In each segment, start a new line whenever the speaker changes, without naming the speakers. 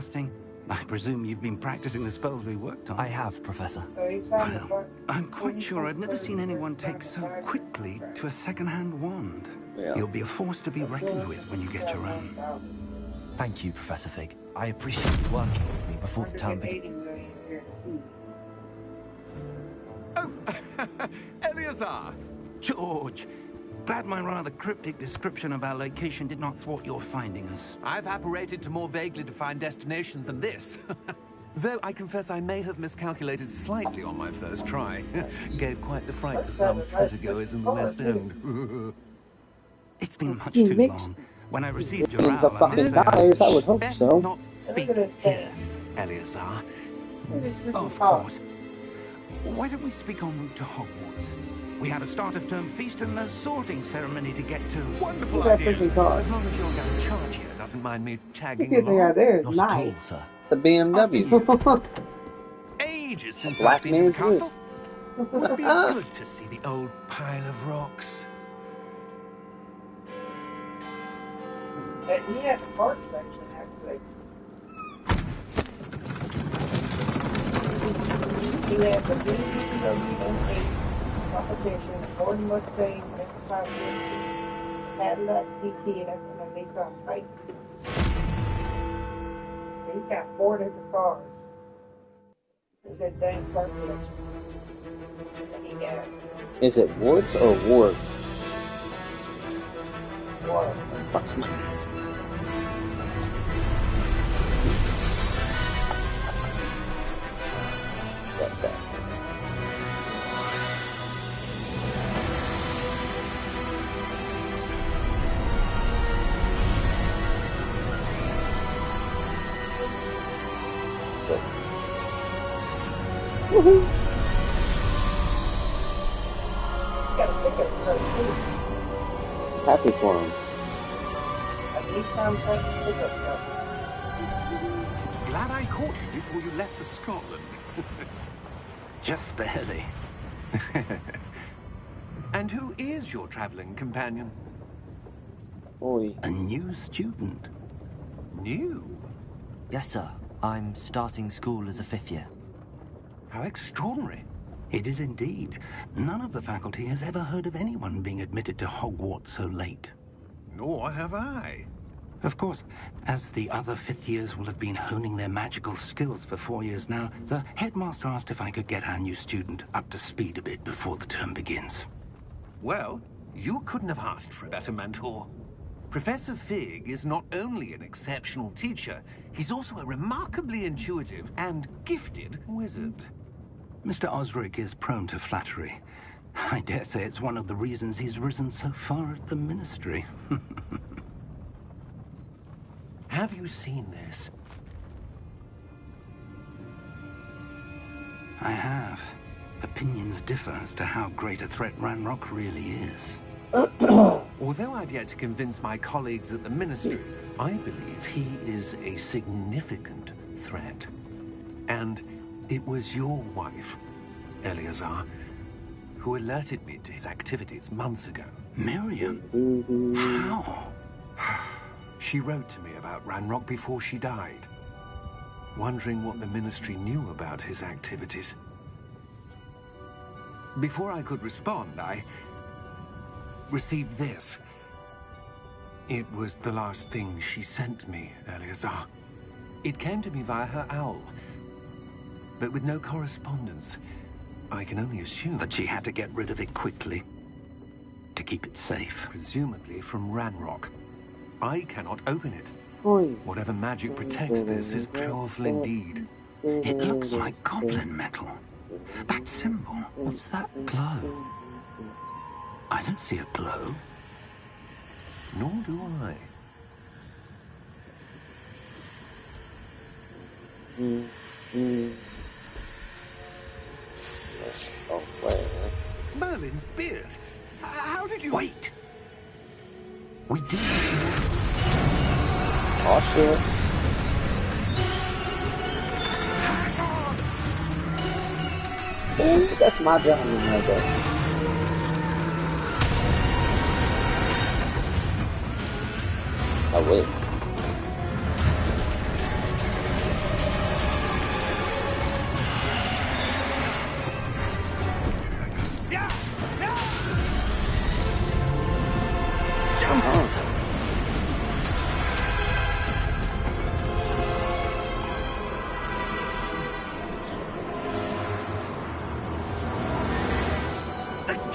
casting? I presume you've been practicing the spells we worked on.
I have, Professor.
Well, I'm quite sure I've never seen anyone take so quickly to a second-hand wand.
Yeah.
You'll be a force to be reckoned with when you get your own.
Thank you, Professor Fig. I appreciate you working with me before the term begins.
Oh, Eleazar!
George, glad my rather cryptic description of our location did not thwart your finding us.
I've apparated to more vaguely defined destinations than this. Though I confess I may have miscalculated slightly on my first try. Gave quite the fright to some theatergoers in the West End.
It's been much too long. When I received your
Millions of
owl, I
fucking
must say,
dollars, I would hope
Best
so.
not speak here, Eleazar.
Oh, of course. Why don't we speak en route to Hogwarts? We have a start-of-term feast and a sorting ceremony to get to.
Wonderful
Look at that
idea.
freaking car.
As long as your young charge here doesn't mind me tagging
Look at
along.
that there.
Not at all,
Nice.
sir.
It's a BMW.
Ages since
Black
I've been to the
man too.
castle. Would be good to see the old pile of rocks.
He had the park section, actually. He had the BWA competition, Ford Mustang, Cadillac CTF, and a Nissan Titan. He's got 4 different cars. He's a dang car collection. And he got
Is it Wards or Ward?
water.
Fuck's my... That's it. Woohoo!
He's got a pickup truck too.
Happy for him.
A Nissan Titan pickup truck.
Glad I caught you before you left for Scotland.
Just barely.
And who is your traveling companion?
Oi.
A new student.
New?
Yes, sir. I'm starting school as a 5th year.
How extraordinary.
It is indeed. None of the faculty has ever heard of anyone being admitted to Hogwarts so late.
Nor have I.
Of course, as the other 5th years will have been honing their magical skills for 4 years now, the headmaster asked if I could get our new student up to speed a bit before the term begins.
Well, you couldn't have asked for a better mentor. Professor Fig is not only an exceptional teacher, he's also a remarkably intuitive and gifted wizard.
Mr. Osric is prone to flattery. I dare say it's one of the reasons he's risen so far at the ministry.
Have you seen this?
I have. Opinions differ as to how great a threat Ranrock really is.
Although I've yet to convince my colleagues at the Ministry, I believe he is a significant threat. And it was your wife, Eleazar, who alerted me to his activities months ago.
Miriam? How?
She wrote to me about Ranrock before she died, wondering what the Ministry knew about his activities. Before I could respond, I received this. It was the last thing she sent me, Eleazar. It came to me via her owl, but with no correspondence. I can only assume
That she had to get rid of it quickly, to keep it safe.
presumably from Ranrock. I cannot open it.
Oi.
Whatever magic protects this is powerful indeed.
It looks like goblin metal. That symbol.
What's that glow?
I don't see a glow.
Nor do I.
Oh, wait.
Merlin's beard. How did you...
Wait! We did.
Oh, shit. Ooh, that's my driving right there. Oh, wait.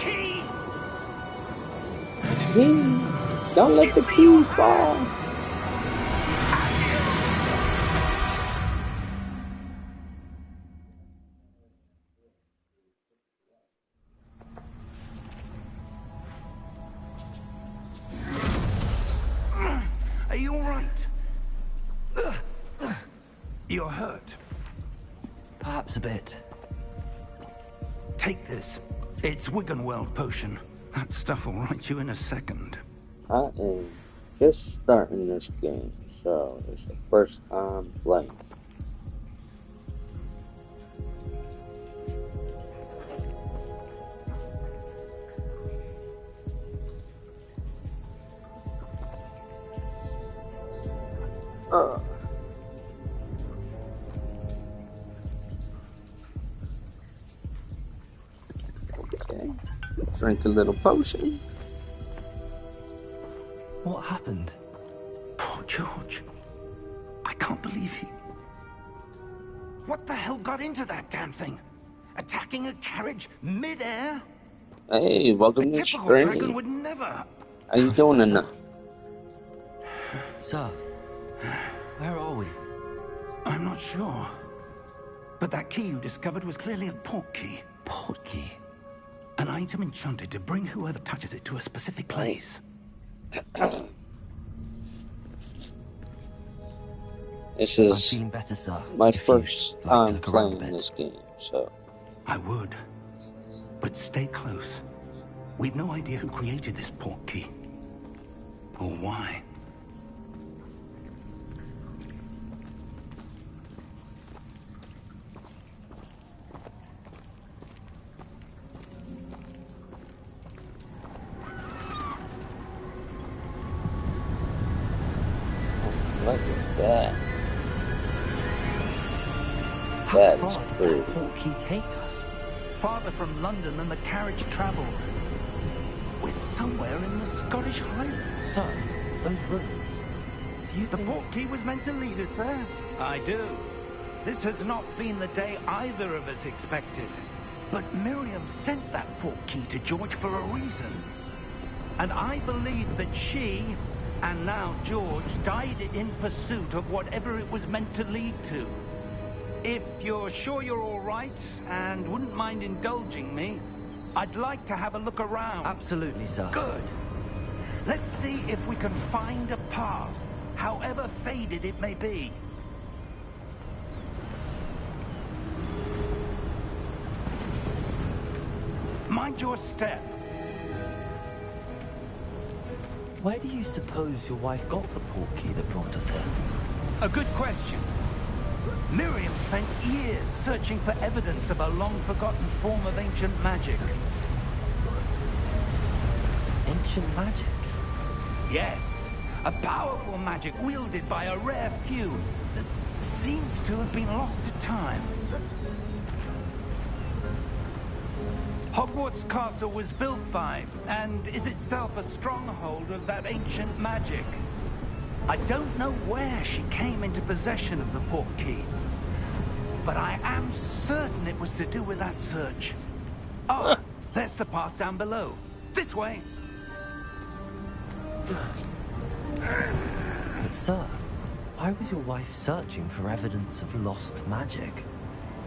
key!
Key. Don't let the key fall.
Are you all right? You're hurt.
Perhaps a bit.
Take this. It's Wiggenweld potion. That stuff will right you in a second.
I am just starting this game, so it's the first time playing. Okay. Drink a little potion.
What happened?
Poor George. I can't believe he... What the hell got into that damn thing? Attacking a carriage mid-air?
Hey, welcome
A
to the
typical dragon
stream.
would never...
How you doing tonight?
Sir, where are we?
I'm not sure. But that key you discovered was clearly a port key.
Port key.
An item enchanted to bring whoever touches it to a specific place.
This
I'm
is
feeling better, sir.
my
If you'd
first
like to
time
look around a
playing
bit.
this game, so
I would. But stay close. We've no idea who created this port key. Or why.
what is that?
How
That
far
is
did
true.
that port key take us?
Farther from London than the carriage travelled. We're somewhere in the Scottish Highlands.
Sir, those ruins. Do you
The
think...
port key was meant to lead us there? I do. This has not been the day either of us expected. But Miriam sent that port key to George for a reason. And I believe that she, and now George, died in pursuit of whatever it was meant to lead to. If you're sure you're all right, and wouldn't mind indulging me, I'd like to have a look around.
Absolutely, sir.
Good. Let's see if we can find a path, however faded it may be. Mind your step.
Where do you suppose your wife got the port key that brought us here?
A good question. Miriam spent years searching for evidence of a long-forgotten form of ancient magic.
Ancient magic?
Yes, a powerful magic wielded by a rare few that seems to have been lost to time. Hogwarts Castle was built by, and is itself a stronghold of that ancient magic. I don't know where she came into possession of the port key, but I am certain it was to do with that search. Oh, there's the path down below. This way.
But sir, why was your wife searching for evidence of lost magic?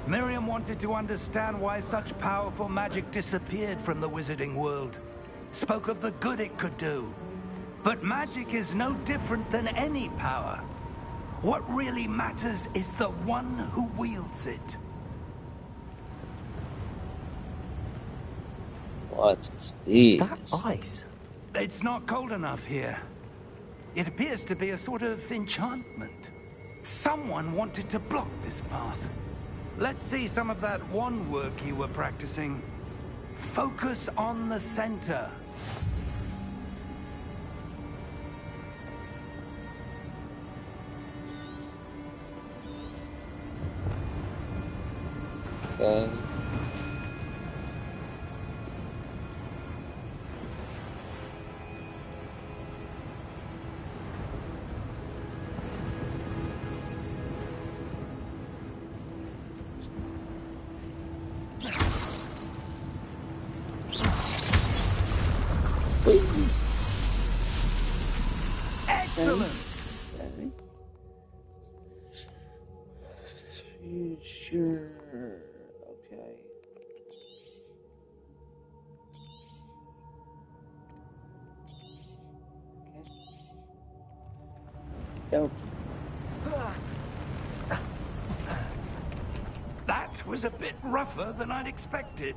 Miriam wanted to understand why such powerful magic disappeared from the wizarding world. Spoke of the good it could do. But magic is no different than any power. What really matters is the one who wields it.
What is
Is
this?
that ice?
It's not cold enough here. It appears to be a sort of enchantment. Someone wanted to block this path. Let's see some of that wand work you were practicing. Focus on the center.
Okay. Future. Okay. Okay.
That was a bit rougher than I'd expected.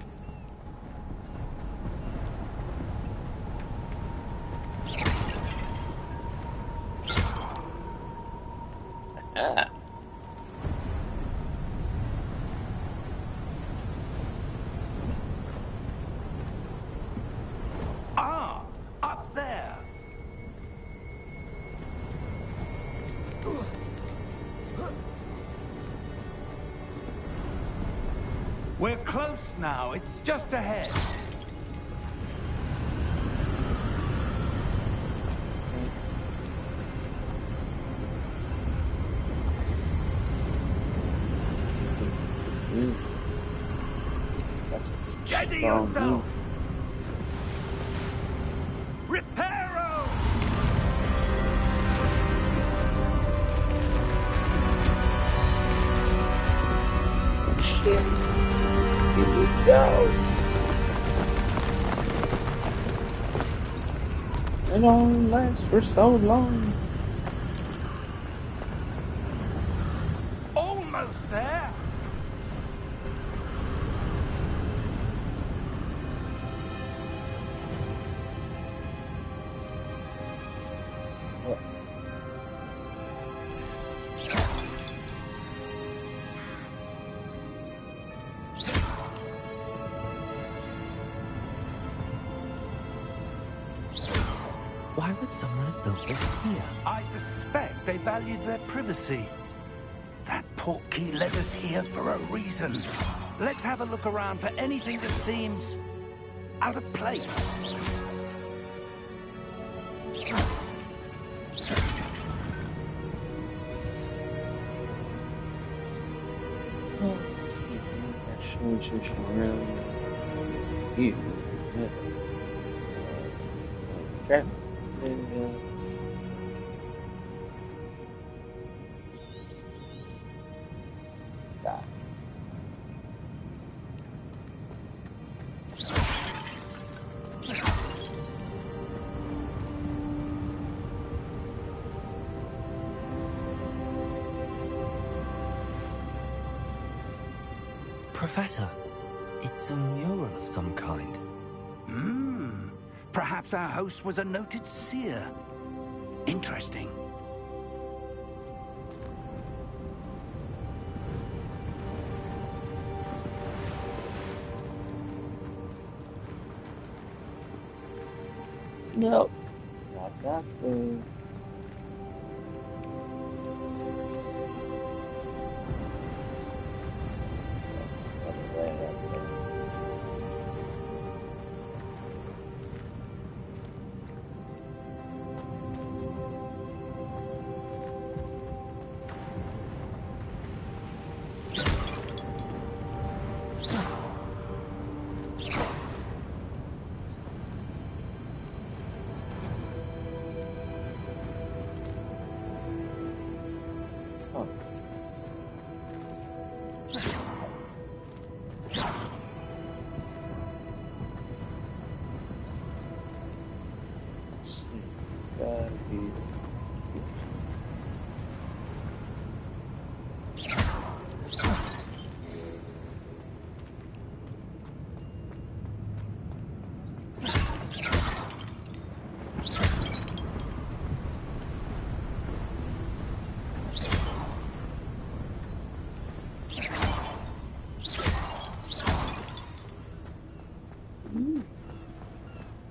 Ah.
Ah, up there. We're close now. It's just ahead.
That's a
Steady
strong
yourself.
move.
Reparo!
Shit. Here we go. It only lasts for so long.
Almost there.
Why would someone have built this here?
I suspect they valued their privacy. That portkey led us here for a reason. Let's have a look around for anything that seems out of place.
You. Okay.
Professor, it's a mural of some kind.
Perhaps our host was a noted seer. Interesting.
Nope. Not that way. Other way, that way. Oh. Let's see. Gotta be.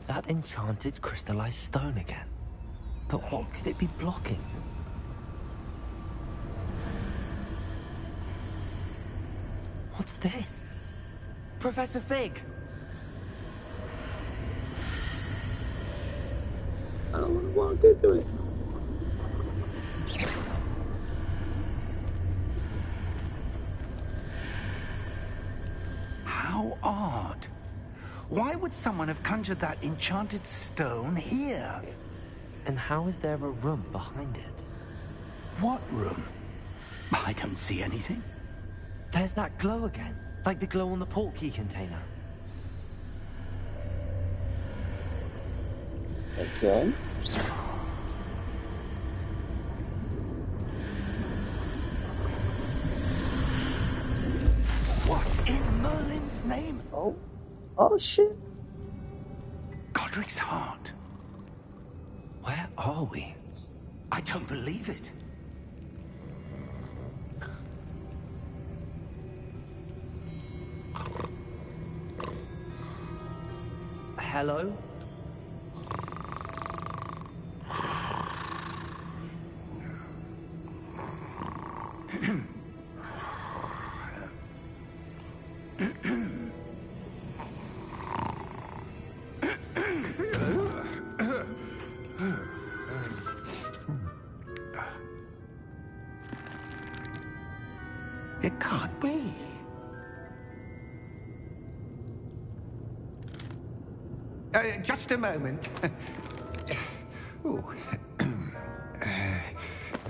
That enchanted crystallized stone again. But what could it be blocking? What's this? Professor Fig!
I don't want to get to it.
How odd. Why would someone have conjured that enchanted stone here?
And how is there a room behind it?
What room? I don't see anything.
There's that glow again. Like the glow on the portkey container.
Okay.
What in Merlin's name?
Oh. Oh, shit.
Godric's heart.
Where are we?
I don't believe it.
Hello?
It can't be. Just a moment. Oh.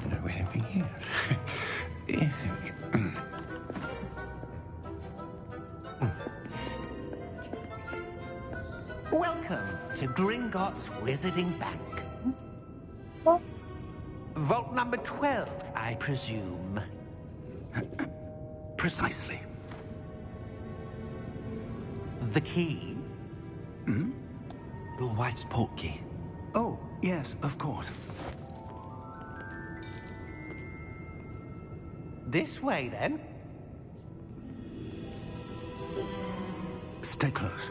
No, anything here. Welcome to Gringotts Wizarding Bank.
So,
Vault number 12, I presume. Precisely. The key?
Your wife's portkey.
Oh, yes, of course. This way, then. Stay close.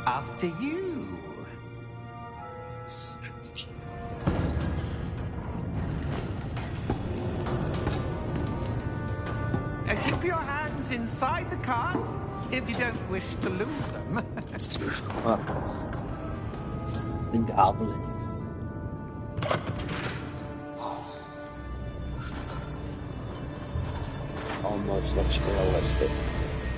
After you. Keep your hands inside the cart if you don't wish to lose them.
the goblin. Almost looks realistic.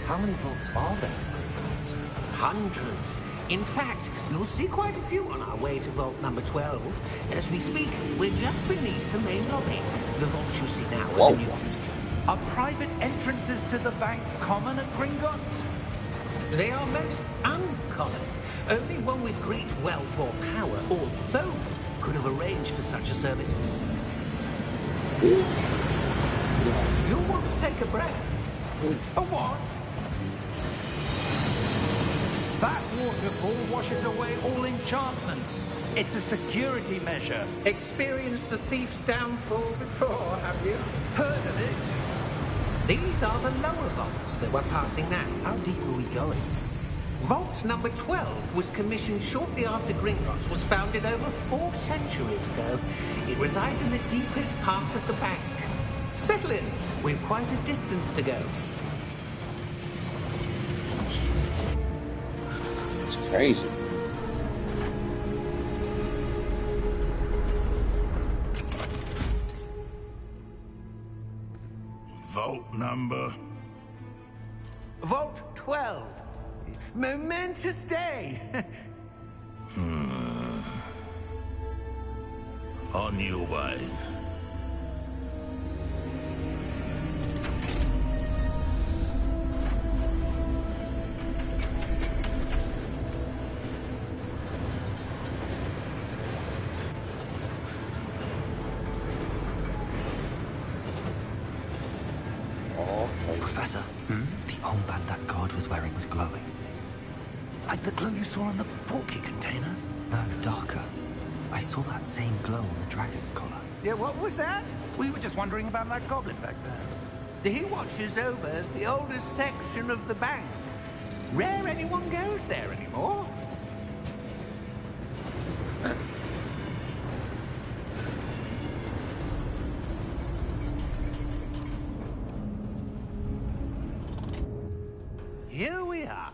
How many vaults are there in Gringotts?
Hundreds. In fact, you'll see quite a few on our way to vault number 12. As we speak, we're just beneath the main lobby. The vaults you see now are the newest. Are private entrances to the bank common at Gringotts? They are most uncommon. Only one with great wealth or power, or both, could have arranged for such a service. You'll want to take a breath. A what? That waterfall washes away all enchantments. It's a security measure. Experienced the thief's downfall before, have you? Heard of it? These are the lower vaults that we're passing now.
How deep are we going?
Vault number 12 was commissioned shortly after Gringotts was founded over 4 centuries ago. It resides in the deepest part of the bank. Settle in. We've quite a distance to go.
It's crazy.
Vault number?
Vault 12. Momentous day.
On your way.
Professor, the armband that guard was wearing was glowing.
Like the glow you saw in the portkey container?
No, darker. I saw that same glow on the dragon's collar.
Yeah, what was that? We were just wondering about that goblin back there. He watches over the oldest section of the bank. Rare anyone goes there anymore. Here we are.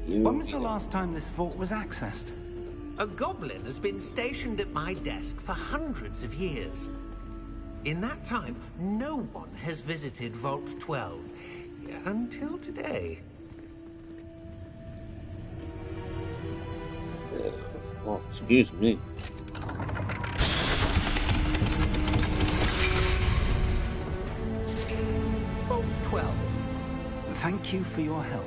When was the last time this vault was accessed? A goblin has been stationed at my desk for hundreds of years.
In that time, no one has visited Vault 12. Until today.
Oh, excuse me.
Vault 12.
Thank you for your help.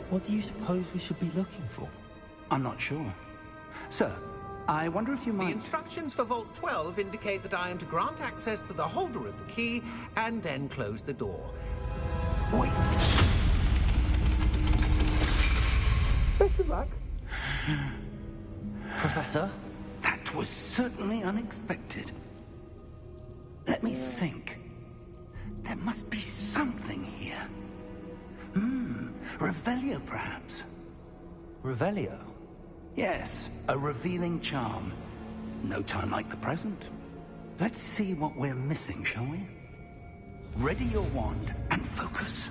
What do you suppose we should be looking for?
I'm not sure. Sir, I wonder if you
The
might...
instructions for Vault 12 indicate that I am to grant access to the holder of the key and then close the door.
Wait.
Best of luck.
Professor?
That was certainly unexpected. Let me think. There must be something here. Revelio, perhaps?
Revelio?
Yes, a revealing charm. No time like the present. Let's see what we're missing, shall we? Ready your wand and focus.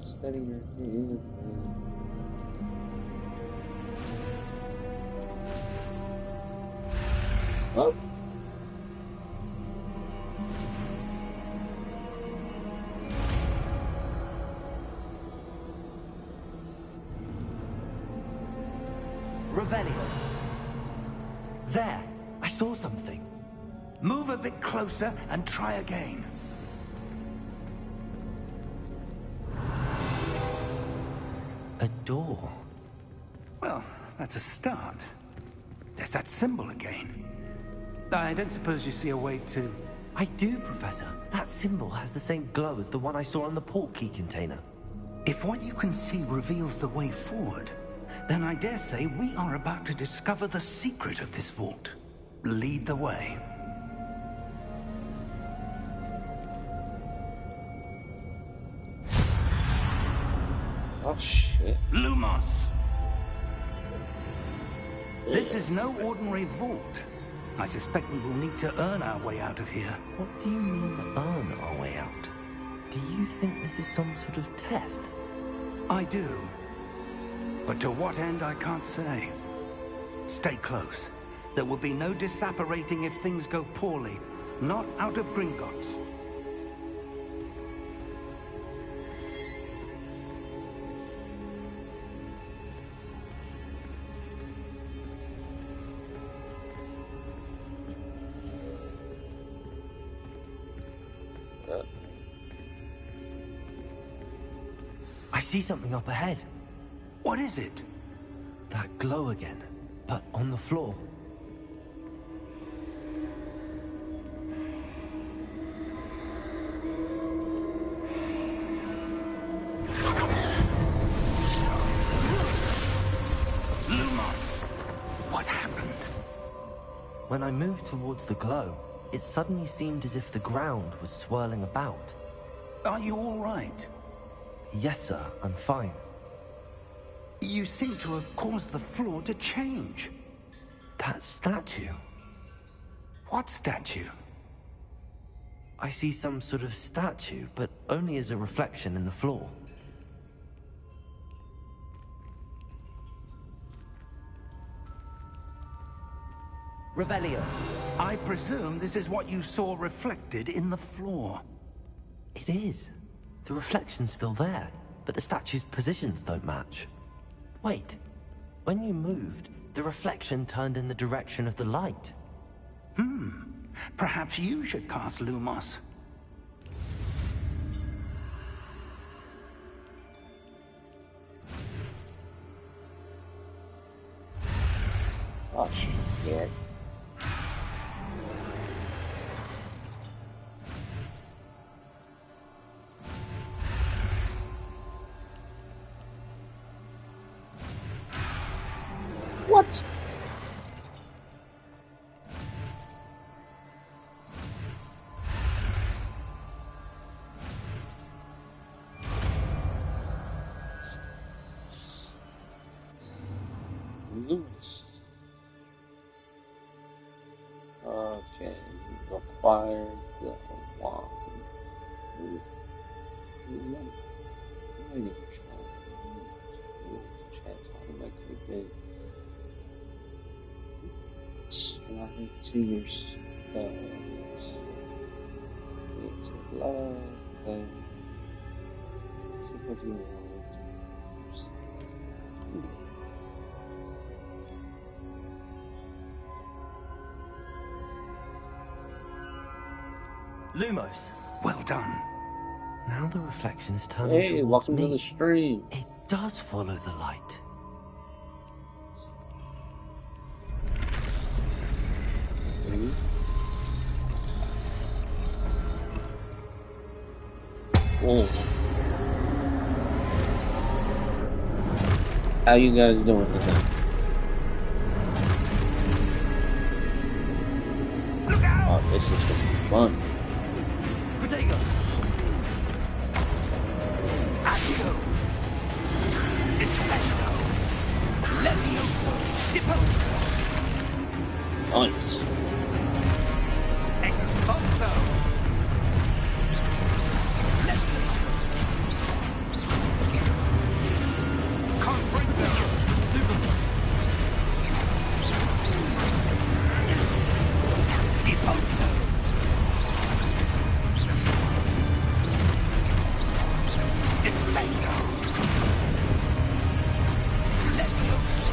Steady your hand. Oh.
Revelio. There! I saw something.
Move a bit closer and try again.
A door.
Well, that's a start. There's that symbol again. I don't suppose you see a way to...
I do, Professor. That symbol has the same glow as the one I saw on the port key container.
If what you can see reveals the way forward, then I dare say we are about to discover the secret of this vault. Lead the way.
Oh, shit.
Lumos! This is no ordinary vault. I suspect we will need to earn our way out of here.
What do you mean, earn our way out? Do you think this is some sort of test?
I do. But to what end, I can't say. Stay close. There will be no disapparating if things go poorly. Not out of Gringotts.
I see something up ahead.
What is it?
That glow again, but on the floor.
Lumos! What happened?
When I moved towards the glow, it suddenly seemed as if the ground was swirling about.
Are you all right?
Yes, sir, I'm fine.
You seem to have caused the floor to change.
That statue.
What statue?
I see some sort of statue, but only as a reflection in the floor. Revelio.
I presume this is what you saw reflected in the floor.
It is. The reflection's still there, but the statue's positions don't match. Wait. When you moved, the reflection turned in the direction of the light.
Perhaps you should cast Lumos.
Oh, shit. What? Luminous. Okay, acquired the wand. Lighting charm. Automatically big. Slide to your spells. It's love. See what you want.
Lumos.
Well done.
Now the reflection is turning
Hey,
towards
welcome
me.
to the stream.
It does follow the light.
Whoa. How you guys doing today?
Look out!
Oh, this is gonna be fun.
Protego!
Accio! Defendo! Levioso! Deposo!
Nice.
Expulso! Levioso! Comprendo! Deposo! Defendo! Levioso!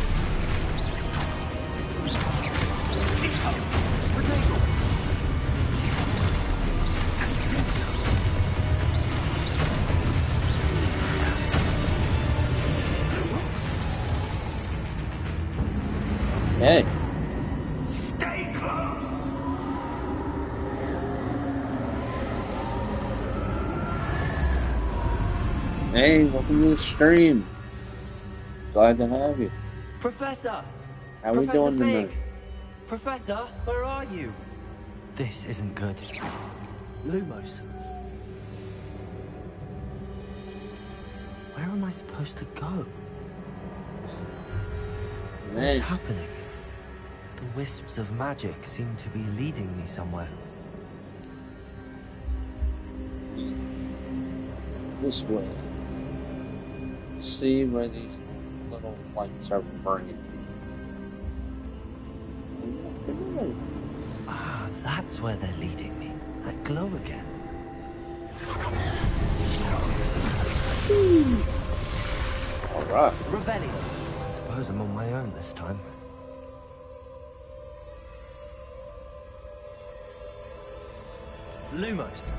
Deposo!
Protego!
Okay.
Stay close!
Hey, welcome to the stream. Glad to have you.
Professor!
How we
Professor
doing
Fig!
tonight?
Professor, where are you? This isn't good. Lumos. Where am I supposed to go? What's
Man,
happening? The wisps of magic seem to be leading me somewhere.
this way. See where these little lights are burning.
Ah, that's where they're leading me. That glow again.
Alright.
Revelio. I suppose I'm on my own this time. Lumos.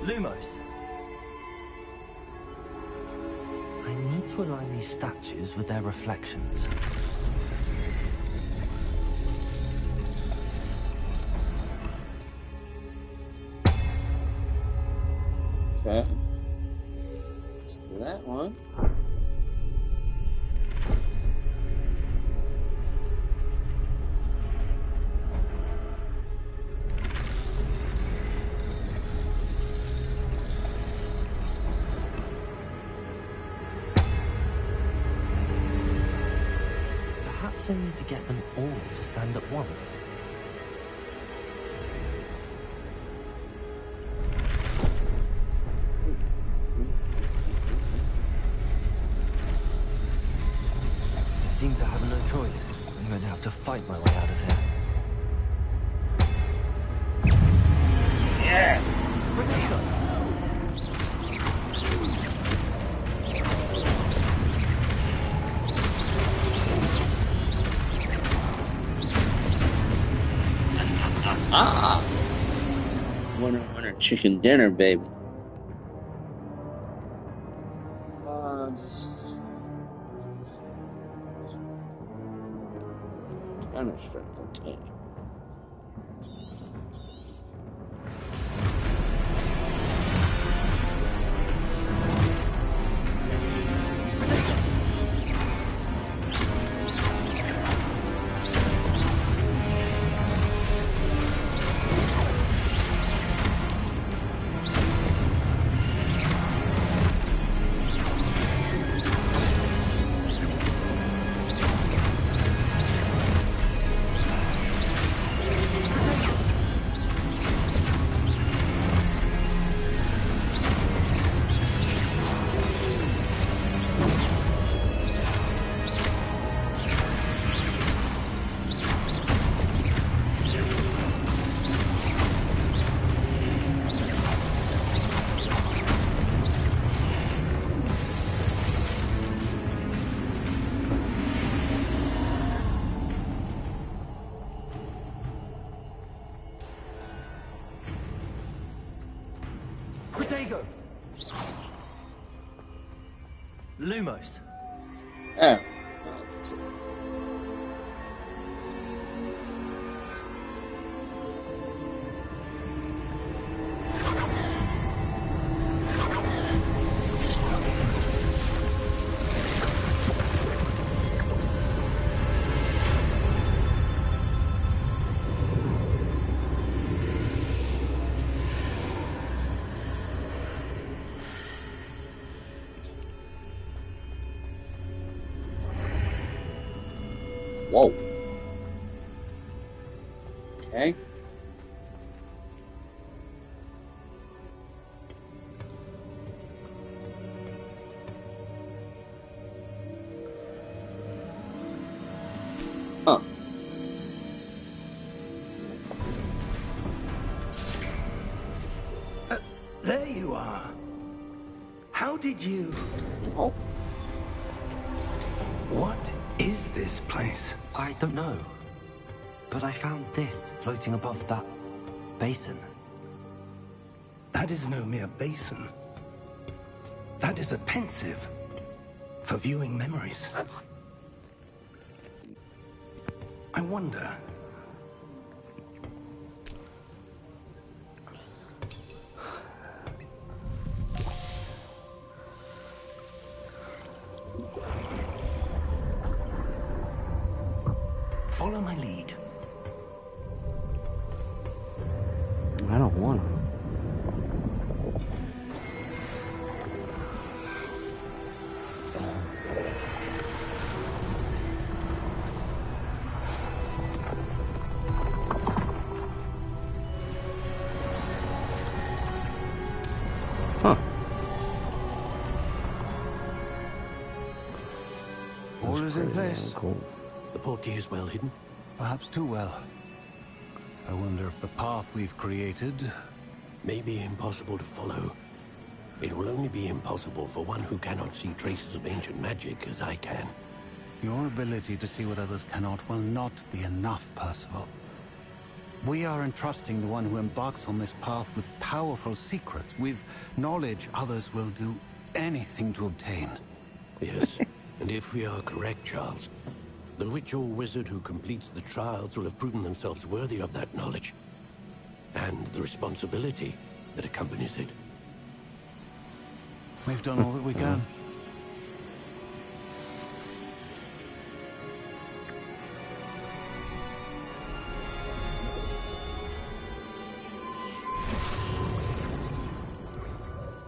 Lumos. I need to align these statues with their reflections.
Okay. So that one.
Perhaps I need to get them all to stand at once. Seems I have no choice. I'm going to have to fight my way out of here.
Yeah!
Protego!
Ah! Winner, winner, chicken dinner, baby. Just Counter-Strike, okay.
go. Lumos.
Oh. Let's see. Whoa. Okay. Huh.
There you are. How did you...
Oh.
What is this place?
I don't know. But I found this floating above that basin.
That is no mere basin. That is a pensive for viewing memories. I wonder... Follow my lead.
I don't want to. Huh.
All is in place.
Cool.
The portkey is well hidden.
Perhaps too well. I wonder if the path we've created...
May be impossible to follow. It will only be impossible for one who cannot see traces of ancient magic as I can.
Your ability to see what others cannot will not be enough, Percival. We are entrusting the one who embarks on this path with powerful secrets, with knowledge others will do anything to obtain.
Yes, and if we are correct, Charles, the witch or wizard who completes the trials will have proven themselves worthy of that knowledge, and the responsibility that accompanies it.
We've done all that we can.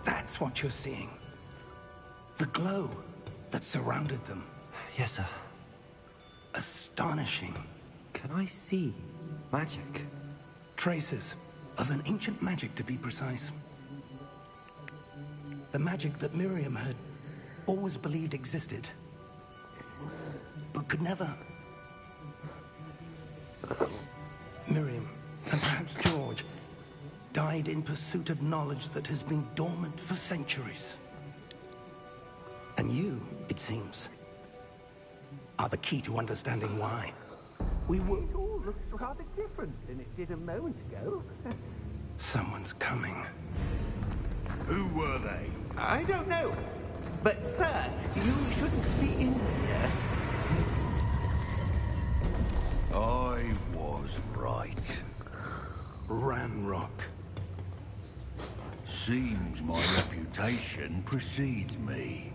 That's what you're seeing. The glow that surrounded them.
Yes, sir.
Astonishing.
Can I see magic?
Traces of an ancient magic, to be precise. The magic that Miriam had always believed existed, but could never. Miriam, and perhaps George, died in pursuit of knowledge that has been dormant for centuries. And you, it seems, are the key to understanding why. We were...
It all looks rather different than it did a moment ago.
Someone's coming.
Who were they?
I don't know. But, sir, you shouldn't be in here.
I was right.
Ranrock.
Seems my reputation precedes me.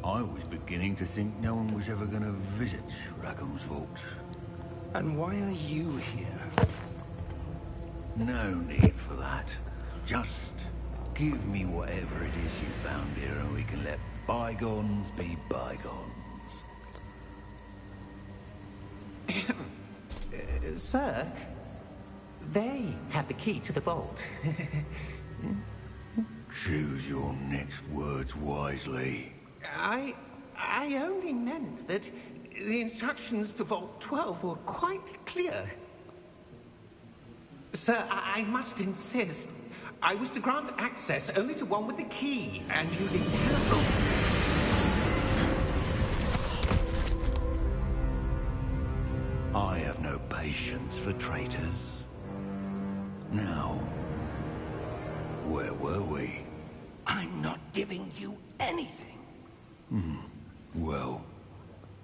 I was beginning to think no one was ever going to visit Rackham's vault.
And why are you here?
No need for that. Just give me whatever it is you found here and we can let bygones be bygones.
Sir, they have the key to the vault.
Choose your next words wisely.
I only meant that the instructions to Vault 12 were quite clear. Sir, I must insist. I was to grant access only to one with the key, and you didn't have it.
I have no patience for traitors. Now, where were we?
I'm not giving you anything.
Well,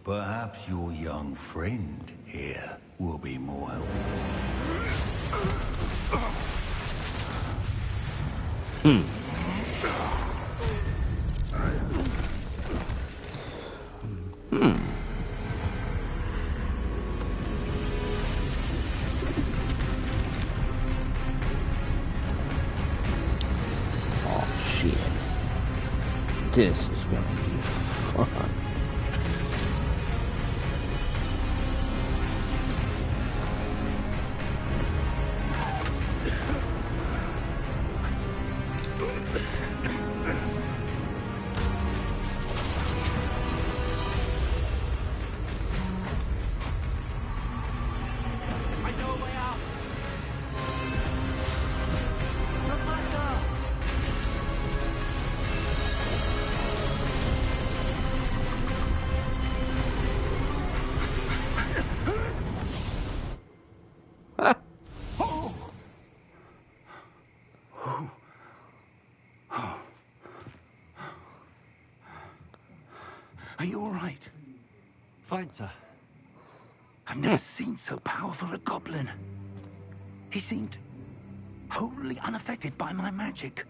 perhaps your young friend here will be more helpful.
Oh shit. This is gonna be fun.
I know a way out. Professor! Are you all right?
Fine, sir.
I've never seen so powerful a goblin. He seemed wholly unaffected by my magic.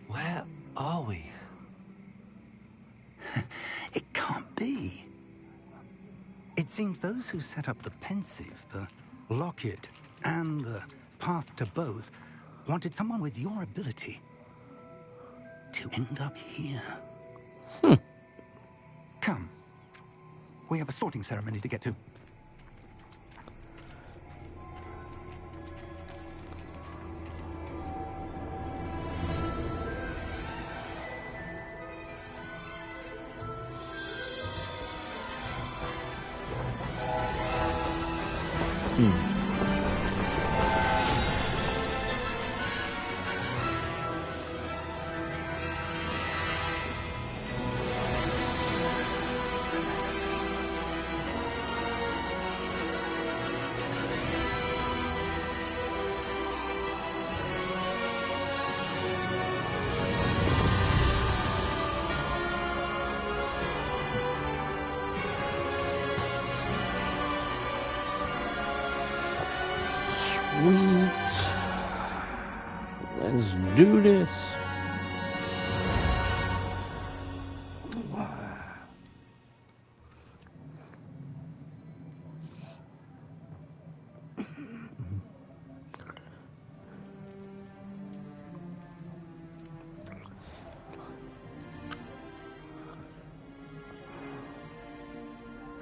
Where are we?
It can't be. It seems those who set up the pensive, the locket, and the path to both wanted someone with your ability to end up here. Come. We have a sorting ceremony to get to.
Sweet. Let's do this.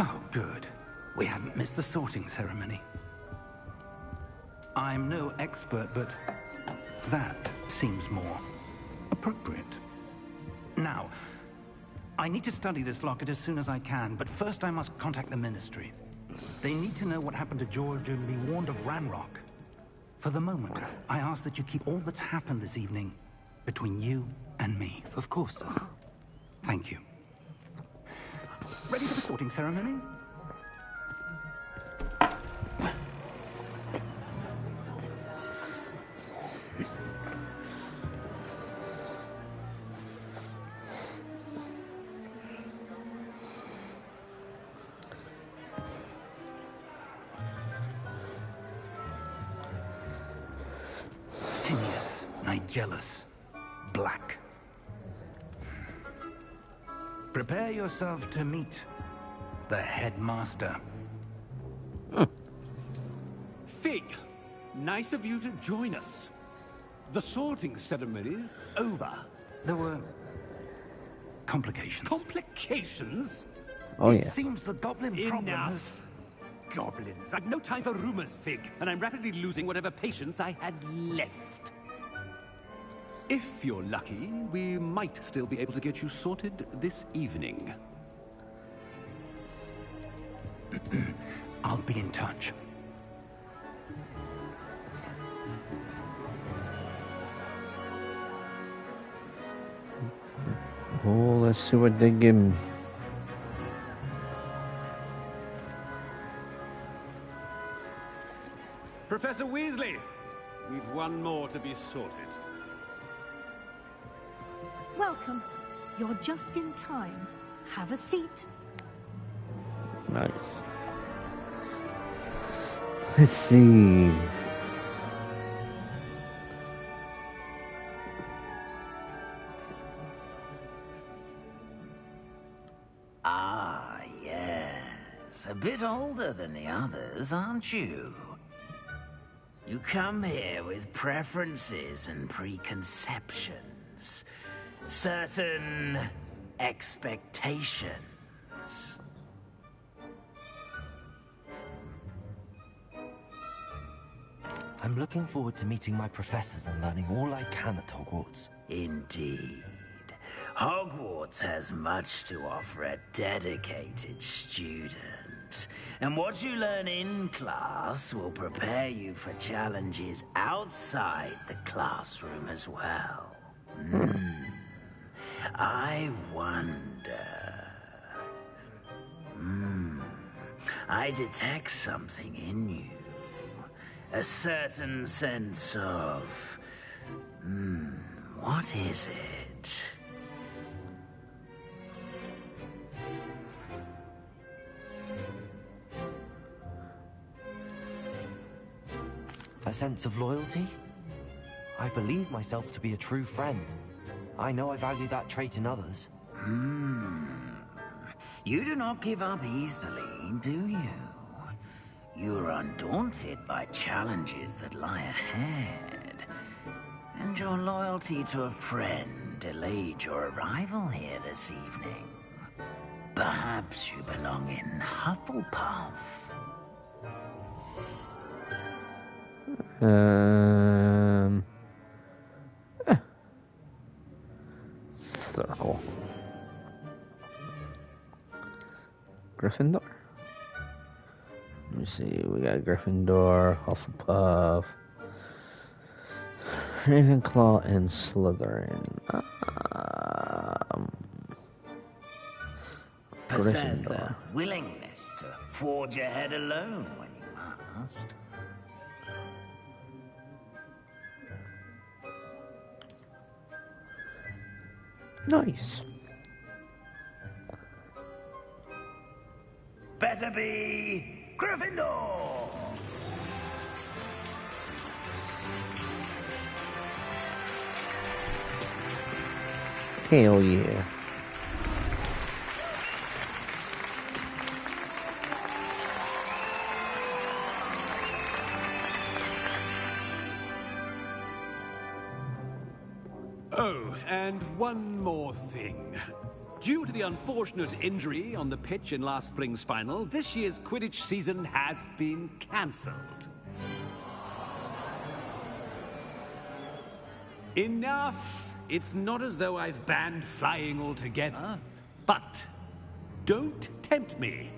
Oh, good. We haven't missed the sorting ceremony. I'm no expert, but that seems more appropriate. Now, I need to study this locket as soon as I can, but first I must contact the Ministry. They need to know what happened to George and be warned of Ranrock. For the moment, I ask that you keep all that's happened this evening between you and me.
Of course, sir.
Thank you. Ready for the sorting ceremony? Phineas, Nigellus, Black. Prepare yourself to meet the headmaster.
Fig, nice of you to join us. The sorting ceremony's over.
There were complications.
Complications?
Oh
It
yeah.
seems the goblin problem has...
Enough. Goblins. I've no time for rumors, Fig, and I'm rapidly losing whatever patience I had left. If you're lucky, we might still be able to get you sorted this evening.
I'll be in touch.
Oh, let's see what they give me.
Professor Weasley, we've one more to be sorted.
Welcome. You're just in time. Have a seat.
Nice. Let's see.
Ah, yes. A bit older than the others, aren't you? You come here with preferences and preconceptions. Certain expectations.
I'm looking forward to meeting my professors and learning all I can at Hogwarts.
Indeed. Hogwarts has much to offer a dedicated student. And what you learn in class will prepare you for challenges outside the classroom as well. I wonder... I detect something in you. A certain sense of... what is it?
A sense of loyalty? I believe myself to be a true friend. I know I value that trait in others.
You do not give up easily, do you? You are undaunted by challenges that lie ahead. And your loyalty to a friend delayed your arrival here this evening. Perhaps you belong in Hufflepuff.
Circle. Gryffindor. Let me see. We got Gryffindor, Hufflepuff, Ravenclaw, and Slytherin.
Possess
Gryffindor.
a willingness to forge ahead alone when you must.
Nice.
Better be Gryffindor!
Hell yeah.
Oh, and one more thing. Due to the unfortunate injury on the pitch in last spring's final, this year's Quidditch season has been cancelled. Enough! It's not as though I've banned flying altogether. But don't tempt me.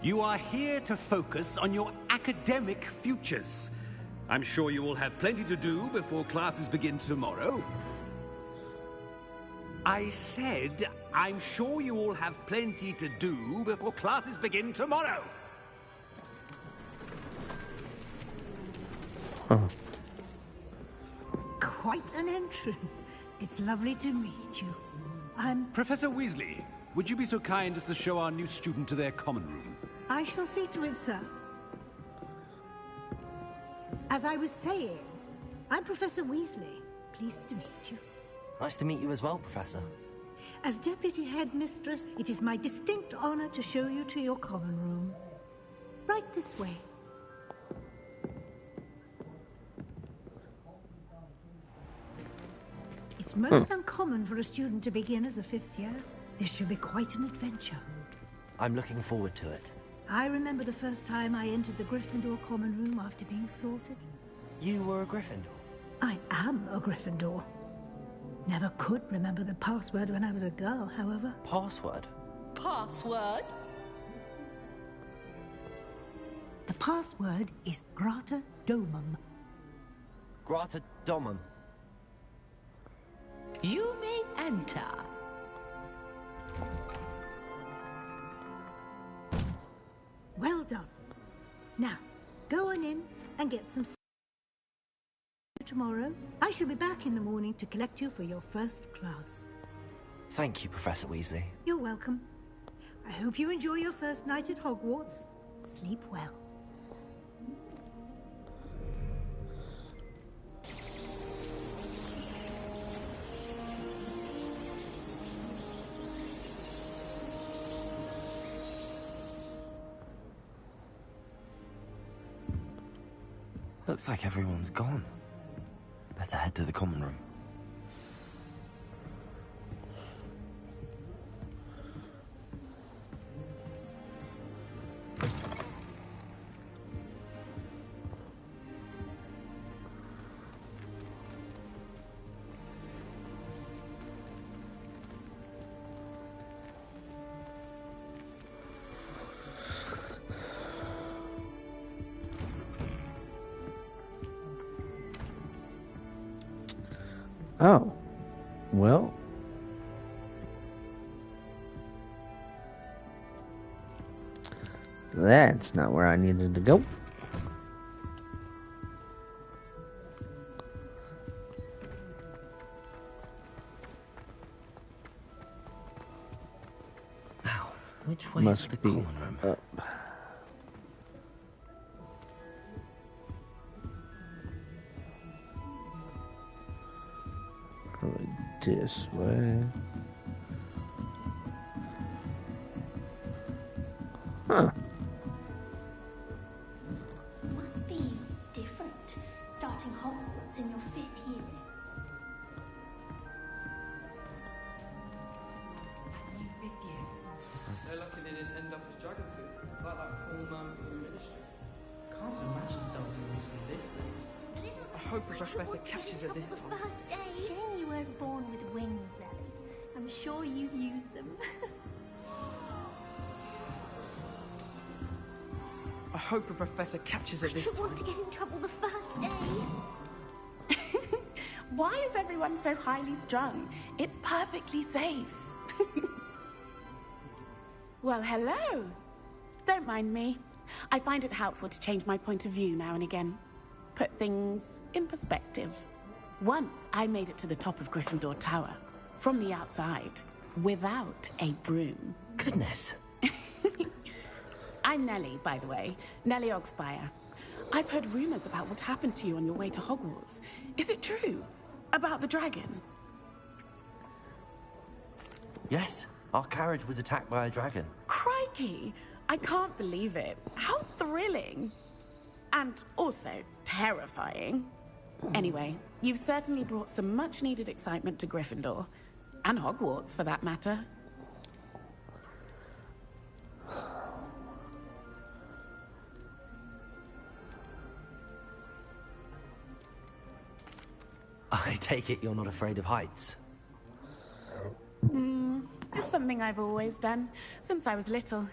You are here to focus on your academic futures. I'm sure you will have plenty to do before classes begin tomorrow. I said, I'm sure you all have plenty to do before classes begin tomorrow.
Quite an entrance. It's lovely to meet you. I'm...
Professor Weasley, would you be so kind as to show our new student to their common room?
I shall see to it, sir. As I was saying, I'm Professor Weasley. Pleased to meet you.
Nice to meet you as well, Professor.
As Deputy Headmistress, it is my distinct honor to show you to your common room. Right this way. It's most uncommon for a student to begin as a fifth year. This should be quite an adventure.
I'm looking forward to it.
I remember the first time I entered the Gryffindor common room after being sorted.
You were a Gryffindor?
I am a Gryffindor. Never could remember the password when I was a girl, however.
Password?
Password?
The password is Grata Domum.
Grata Domum.
You may enter.
Well done. Now, go on in and get some sleep. Tomorrow, I shall be back in the morning to collect you for your first class.
Thank you, Professor Weasley.
You're welcome. I hope you enjoy your first night at Hogwarts. Sleep well.
Looks like everyone's gone. Better head to the common room.
Oh. Well. That's not where I needed to go.
Now, which way is the common room?
Up. Probably this way. Huh.
Must be different, starting Hogwarts in your 5th year.
That new 5th year. So lucky they didn't end up as dragon food, like that poor man from the ministry. Can't imagine starting a musical this late. I hope the professor catches it this time.
First day. Shame you weren't born with wings, Nellie. I'm sure you'd use them.
I hope the professor catches it this time.
I don't want to get in trouble the first day.
Why is everyone so highly strung? It's perfectly safe. Well, hello. Don't mind me. I find it helpful to change my point of view now and again. Put things in perspective. Once I made it to the top of Gryffindor Tower, from the outside, without a broom.
Goodness.
I'm Nellie, by the way. Nellie Ogspire. I've heard rumors about what happened to you on your way to Hogwarts. Is it true? About the dragon?
Yes, our carriage was attacked by a dragon.
Crikey! I can't believe it. How thrilling! And also terrifying. Anyway, you've certainly brought some much-needed excitement to Gryffindor. And Hogwarts, for that matter.
I take it you're not afraid of heights?
It's something I've always done, since I was little.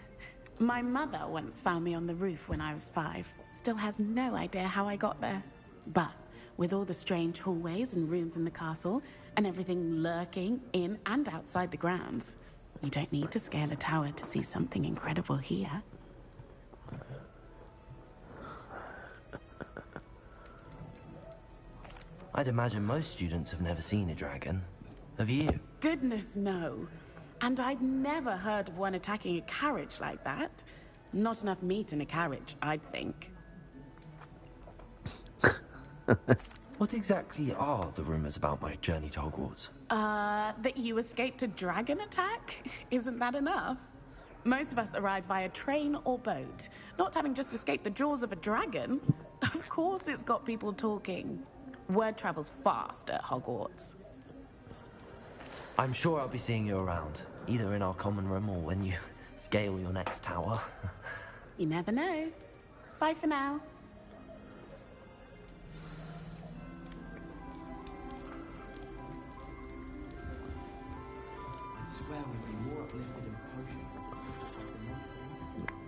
My mother once found me on the roof when I was 5. Still has no idea how I got there. But with all the strange hallways and rooms in the castle, and everything lurking in and outside the grounds, you don't need to scale a tower to see something incredible here.
I'd imagine most students have never seen a dragon. Have you?
Goodness, no. And I'd never heard of one attacking a carriage like that. Not enough meat in a carriage, I'd think.
What exactly are the rumors about my journey to Hogwarts?
That you escaped a dragon attack? Isn't that enough? Most of us arrive via train or boat, not having just escaped the jaws of a dragon. Of course it's got people talking. Word travels fast at Hogwarts.
I'm sure I'll be seeing you around, either in our common room or when you scale your next tower.
You never know. Bye for now.
I swear we'd be more uplifted in potion.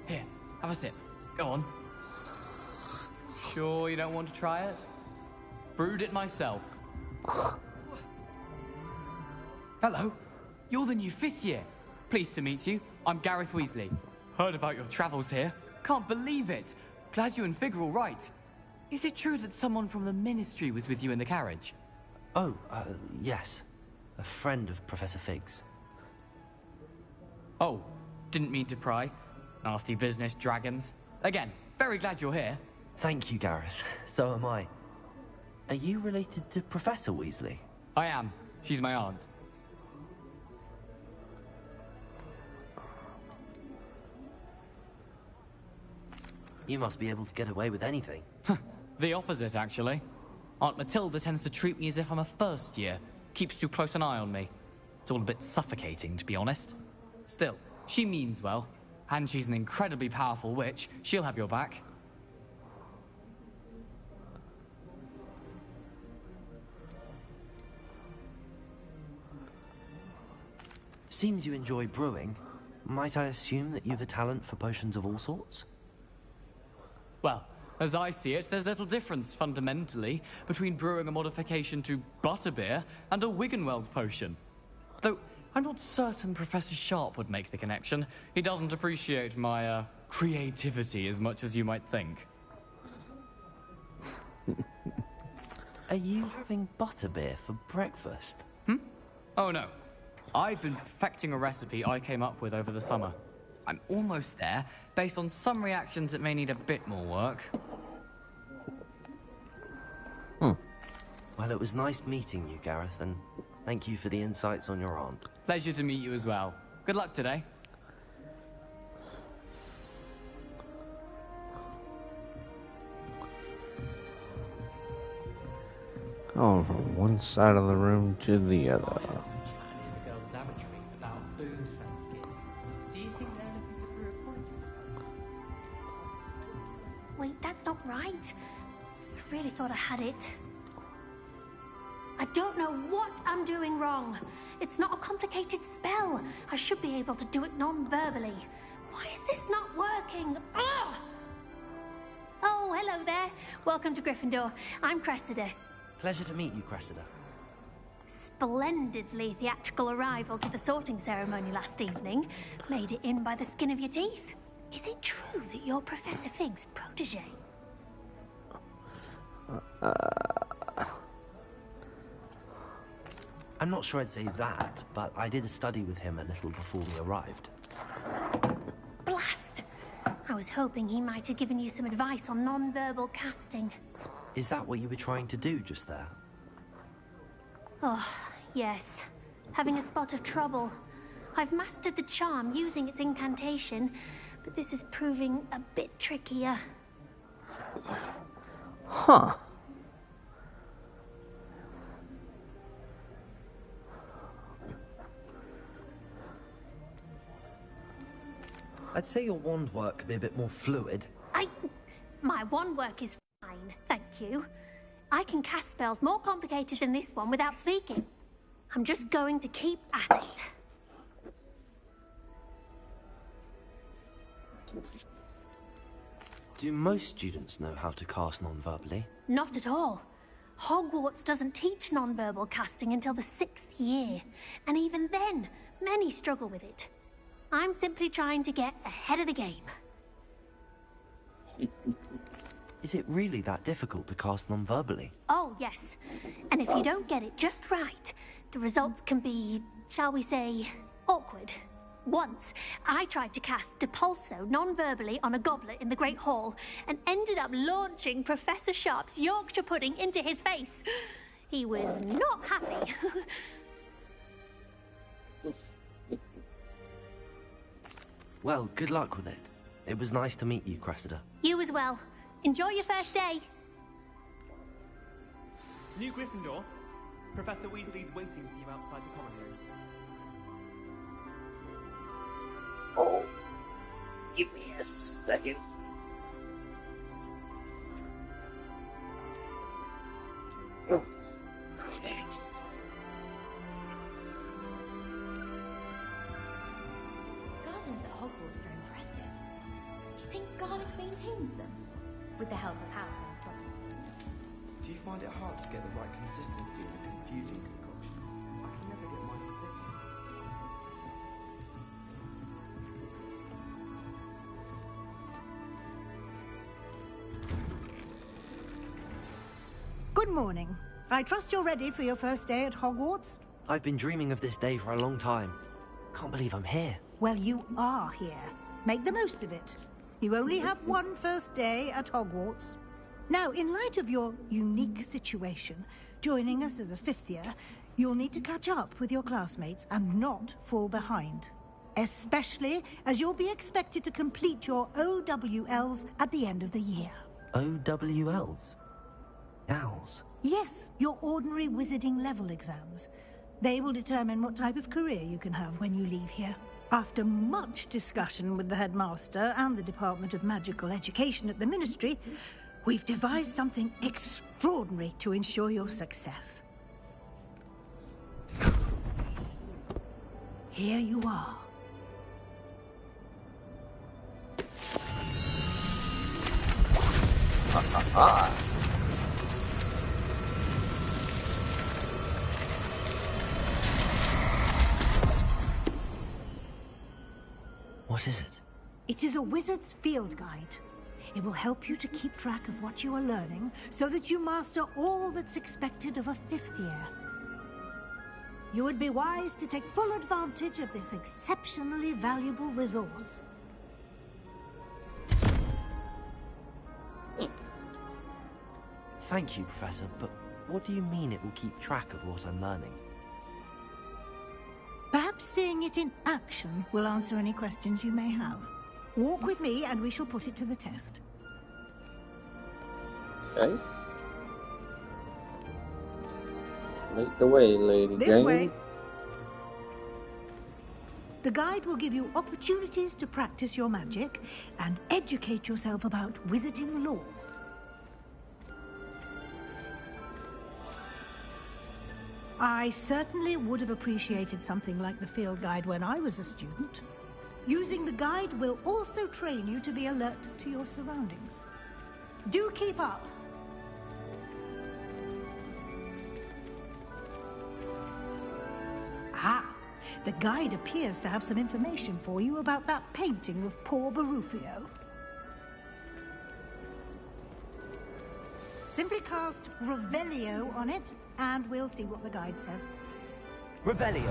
Here, have a sip. Go on. Sure you don't want to try it? Brewed it myself. Hello, you're the new 5th year. Pleased to meet you. I'm Gareth Weasley. Heard about your travels here. Can't believe it. Glad you and Fig are all right. Is it true that someone from the Ministry was with you in the carriage?
Oh, yes. A friend of Professor Fig's.
Oh, didn't mean to pry. Nasty business, dragons. Again, very glad you're here.
Thank you, Gareth. So am I. Are you related to Professor Weasley?
I am. She's my aunt.
You must be able to get away with anything.
The opposite, actually. Aunt Matilda tends to treat me as if I'm a first year. Keeps too close an eye on me. It's all a bit suffocating, to be honest. Still, she means well. And she's an incredibly powerful witch. She'll have your back.
Seems you enjoy brewing. Might I assume that you've a talent for potions of all sorts?
Well, as I see it, there's little difference, fundamentally, between brewing a modification to butterbeer and a Wiggenweld potion. Though, I'm not certain Professor Sharp would make the connection. He doesn't appreciate my, creativity as much as you might think.
Are you having butterbeer for breakfast?
Oh no. I've been perfecting a recipe I came up with over the summer. I'm almost there, based on some reactions that may need a bit more work.
Well, it was nice meeting you, Gareth, and thank you for the insights on your aunt.
Pleasure to meet you as well. Good luck today.
Going from one side of the room to the other.
Wait, that's not right. I really thought I had it. I don't know what I'm doing wrong. It's not a complicated spell. I should be able to do it non-verbally. Why is this not working? Ugh! Oh, hello there. Welcome to Gryffindor. I'm Cressida.
Pleasure to meet you, Cressida.
Splendidly theatrical arrival to the sorting ceremony last evening. Made it in by the skin of your teeth. Is it true that you're Professor Fig's protege?
I'm not sure I'd say that, but I did study with him a little before we arrived.
Blast! I was hoping he might have given you some advice on non-verbal casting.
Is that what you were trying to do just there?
Oh, yes. Having a spot of trouble. I've mastered the charm using its incantation, but this is proving a bit trickier.
Huh.
I'd say your wand work could be a bit more fluid.
My wand work is fine, thank you. I can cast spells more complicated than this one without speaking. I'm just going to keep at it.
Do most students know how to cast non-verbally?
Not at all. Hogwarts doesn't teach non-verbal casting until the 6th year. And even then, many struggle with it. I'm simply trying to get ahead of the game.
Is it really that difficult to cast non-verbally?
Oh, yes. And if you don't get it just right, the results can be, shall we say, awkward. Once, I tried to cast Depulso non-verbally on a goblet in the Great Hall and ended up launching Professor Sharp's Yorkshire pudding into his face. He was not happy.
Well, good luck with it. It was nice to meet you, Cressida.
You as well. Enjoy your first day.
New Gryffindor. Professor Weasley's waiting for you outside the common room.
Oh, give me a second. Oh. Okay.
Gardens at Hogwarts are impressive. Do you think Garlic maintains them? With the help of Howard and Thompson.
Do you find it hard to get the right consistency in a confusing concoction? I can never get mine to thick.
Good morning. I trust you're ready for your first day at Hogwarts?
I've been dreaming of this day for a long time. Can't believe I'm here.
Well, you are here. Make the most of it. You only have one first day at Hogwarts. Now, in light of your unique situation, joining us as a fifth year, you'll need to catch up with your classmates and not fall behind. Especially as you'll be expected to complete your OWLs at the end of the year.
OWLs? Owls?
Yes, your ordinary wizarding level exams. They will determine what type of career you can have when you leave here. After much discussion with the headmaster and the Department of Magical Education at the Ministry, we've devised something extraordinary to ensure your success. Here you are.
Ha ha ha!
What is it?
It is a wizard's field guide. It will help you to keep track of what you are learning so that you master all that's expected of a fifth year. You would be wise to take full advantage of this exceptionally valuable resource.
Thank you, Professor, but what do you mean it will keep track of what I'm learning?
Perhaps seeing it in action will answer any questions you may have. Walk with me and we shall put it to the test.
Okay. Lead the way, Lady Jane.
This way. The guide will give you opportunities to practice your magic and educate yourself about wizarding lore. I certainly would have appreciated something like the field guide when I was a student. Using the guide will also train you to be alert to your surroundings. Do keep up. Ah, the guide appears to have some information for you about that painting of poor Barufio. Simply cast Revelio on it, and we'll see what the guide says.
Revelio.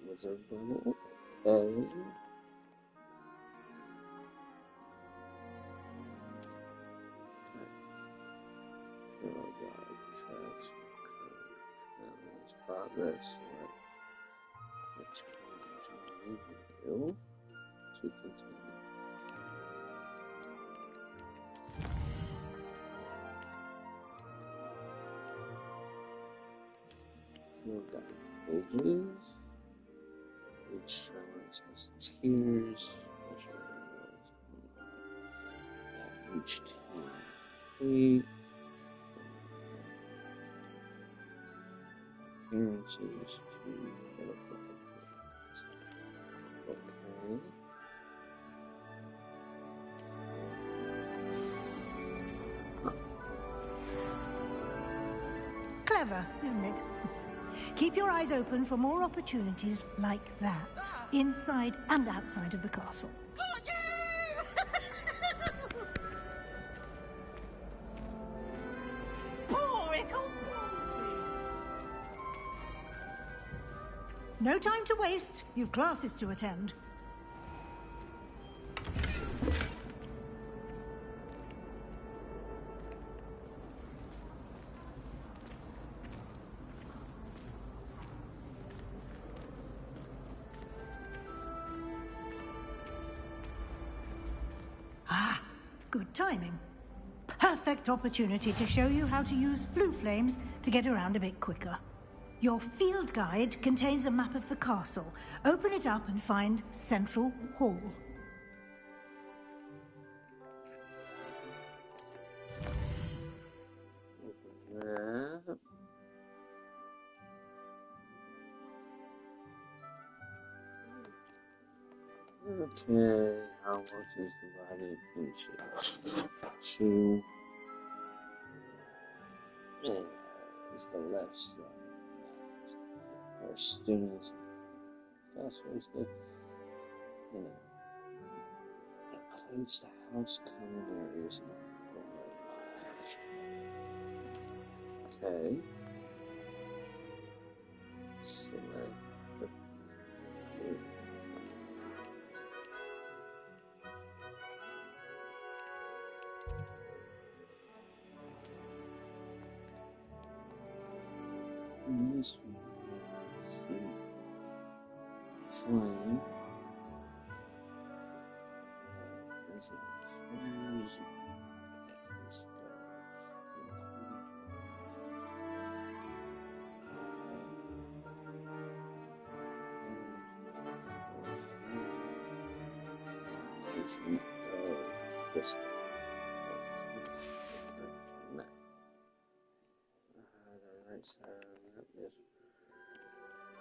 Wizard Bunny, okay. Tracks, progress, which review to continue. Field guide pages. Each challenge has tiers. Each tier complete. Appearances to medical upgrades. Okay.
Clever, isn't it? Keep your eyes open for more opportunities like that, inside and outside of the castle. No time to waste. You've classes to attend. Ah, good timing. Perfect opportunity to show you how to use flue flames to get around a bit quicker. Your field guide contains a map of the castle. Open it up and find Central Hall.
Okay, Hogwarts is divided into two. And it's the left side. Our students, professors, and it includes the house common areas. Okay. Select. This one, flame. There's a flame. Let's go. This guy. The right side of that is.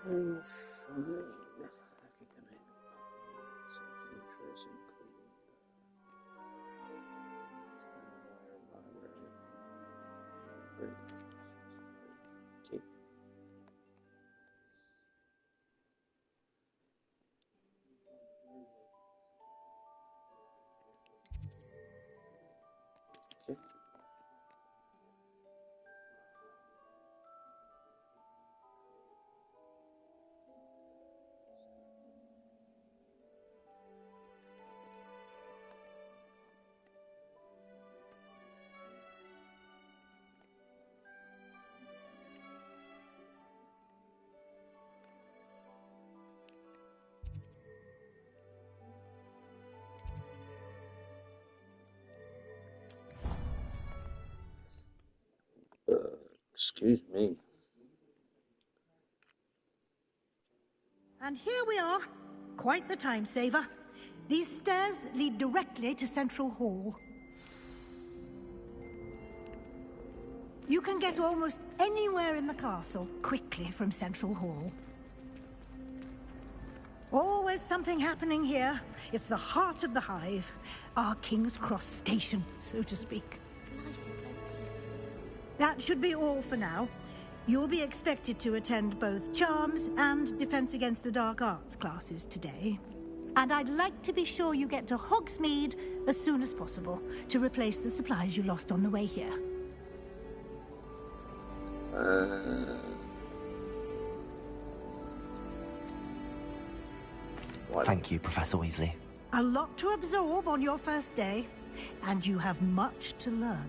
And fine. Academic. Something interesting. Library. Great. Okay. Okay. Excuse me.
And here we are. Quite the time saver. These stairs lead directly to Central Hall. You can get almost anywhere in the castle quickly from Central Hall. Always something happening here. It's the heart of the Hive. Our King's Cross station, so to speak. That should be all for now. You'll be expected to attend both Charms and Defense Against the Dark Arts classes today. And I'd like to be sure you get to Hogsmeade as soon as possible to replace the supplies you lost on the way here.
Thank you, Professor Weasley.
A lot to absorb on your first day, and you have much to learn.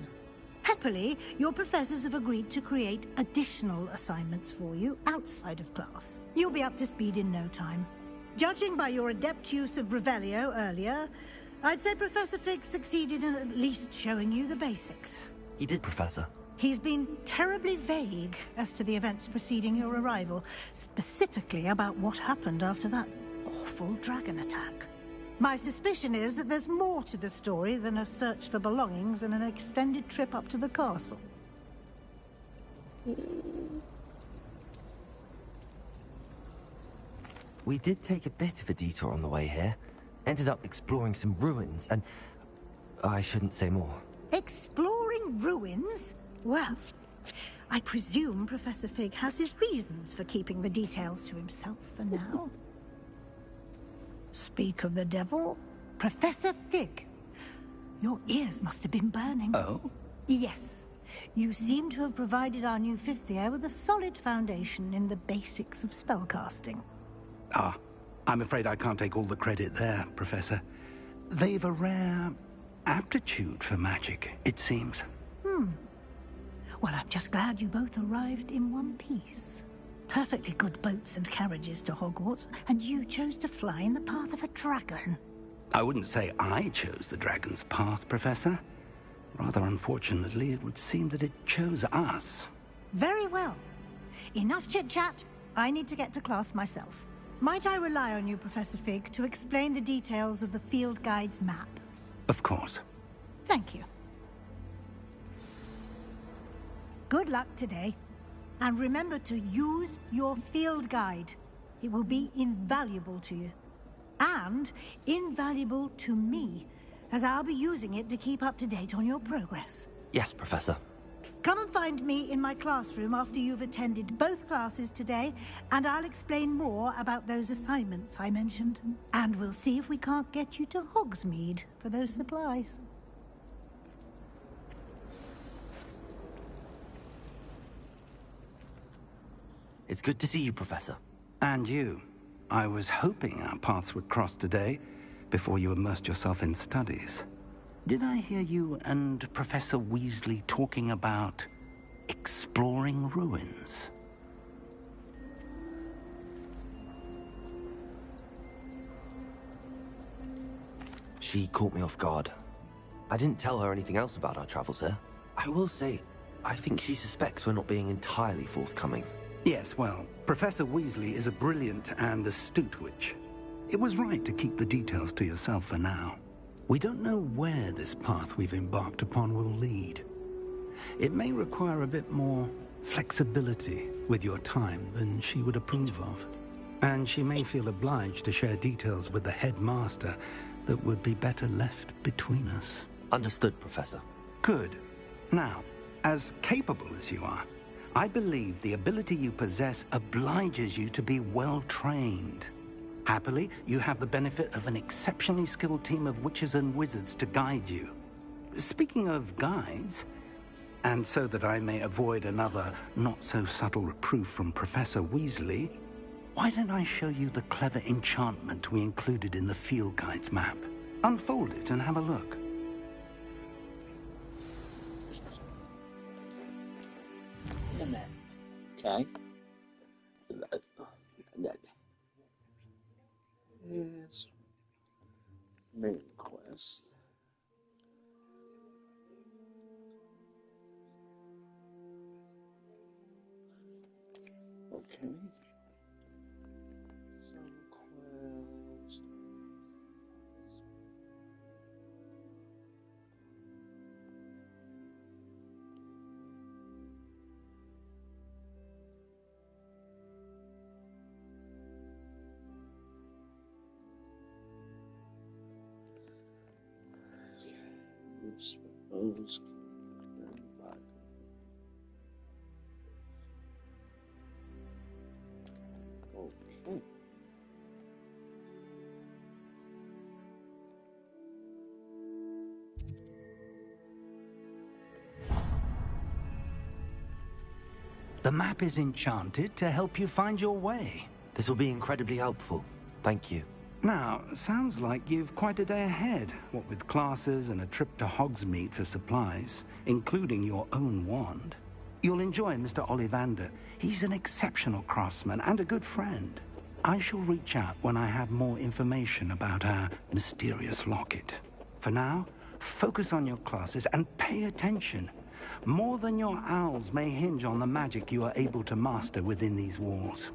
Happily, your professors have agreed to create additional assignments for you outside of class. You'll be up to speed in no time. Judging by your adept use of Revelio earlier, I'd say Professor Fig succeeded in at least showing you the basics.
He did, Professor.
He's been terribly vague as to the events preceding your arrival, specifically about what happened after that awful dragon attack. My suspicion is that there's more to the story than a search for belongings and an extended trip up to the castle.
We did take a bit of a detour on the way here. Ended up exploring some ruins, and I shouldn't say more.
Exploring ruins? Well, I presume Professor Fig has his reasons for keeping the details to himself for now. Speak of the devil, Professor Fig. Your ears must have been burning.
Oh?
Yes. You seem to have provided our new fifth year with a solid foundation in the basics of spellcasting.
Ah, I'm afraid I can't take all the credit there, Professor. They've a rare aptitude for magic, it seems.
Well, I'm just glad you both arrived in one piece. Perfectly good boats and carriages to Hogwarts, and you chose to fly in the path of a dragon.
I wouldn't say I chose the dragon's path, Professor. Rather unfortunately, it would seem that it chose us.
Very well. Enough chit-chat. I need to get to class myself. Might I rely on you, Professor Fig, to explain the details of the field guide's map?
Of course.
Thank you. Good luck today. And remember to use your field guide. It will be invaluable to you. and invaluable to me, as I'll be using it to keep up to date on your progress.
Yes, Professor.
Come and find me in my classroom after you've attended both classes today, and I'll explain more about those assignments I mentioned. And we'll see if we can't get you to Hogsmeade for those supplies.
It's good to see you, Professor.
And you. I was hoping our paths would cross today, before you immersed yourself in studies. Did I hear you and Professor Weasley talking about exploring ruins?
She caught me off guard. I didn't tell her anything else about our travels here. I will say, I think she suspects we're not being entirely forthcoming.
Yes, well, Professor Weasley is a brilliant and astute witch. It was right to keep the details to yourself for now. We don't know where this path we've embarked upon will lead. It may require a bit more flexibility with your time than she would approve of. And she may feel obliged to share details with the headmaster that would be better left between us.
Understood, Professor.
Good. Now, as capable as you are, I believe the ability you possess obliges you to be well trained. Happily, you have the benefit of an exceptionally skilled team of witches and wizards to guide you. Speaking of guides, and so that I may avoid another not-so-subtle reproof from Professor Weasley, why don't I show you the clever enchantment we included in the field guide's map? Unfold it and have a look.
Okay. That is main quest. Okay. Some quest. Suppose. Okay.
The map is enchanted to help you find your way.
This will be incredibly helpful. Thank you.
Now, sounds like you've quite a day ahead, what with classes and a trip to Hogsmeade for supplies, including your own wand. You'll enjoy Mr. Ollivander. He's an exceptional craftsman and a good friend. I shall reach out when I have more information about our mysterious locket. For now, focus on your classes and pay attention. More than your owls may hinge on the magic you are able to master within these walls.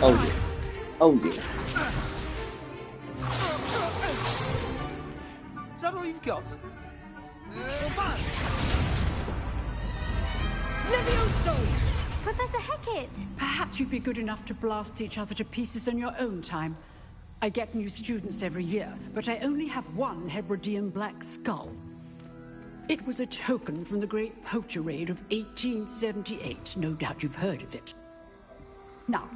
Oh yeah. Oh yeah.
Is that all you've got?
Levioso!
Professor Hecat!
Perhaps you'd be good enough to blast each other to pieces on your own time. I get new students every year, but I only have one Hebridean black skull. It was a token from the Great Poacher Raid of 1878. No doubt you've heard of it. Now,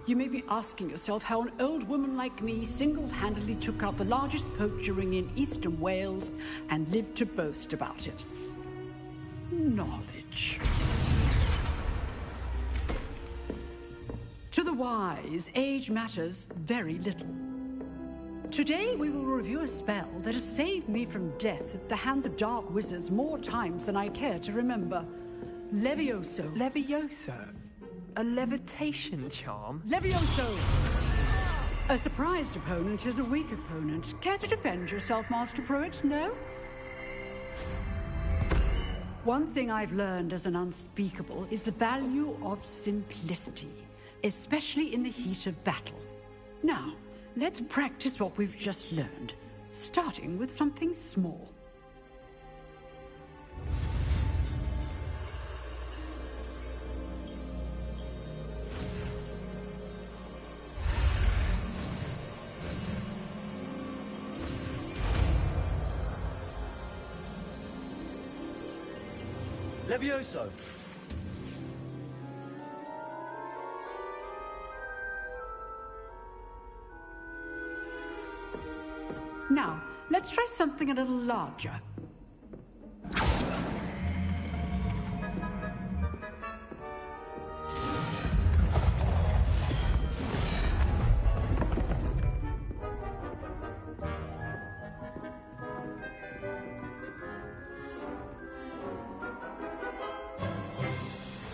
you may be asking yourself how an old woman like me single-handedly took out the largest poacher ring in eastern Wales and lived to boast about it. Knowledge. To the the wise, age matters very little. Today we will review a spell that has saved me from death at the hands of dark wizards more times than I care to remember. Levioso.
Levioso? A levitation charm?
Levioso! A surprised opponent is a weak opponent. Care to defend yourself, Master Pruitt? No? One thing I've learned as an unspeakable is the value of simplicity, especially in the heat of battle. Now, let's practice what we've just learned, starting with something small.
Levioso!
Now, let's try something a little larger.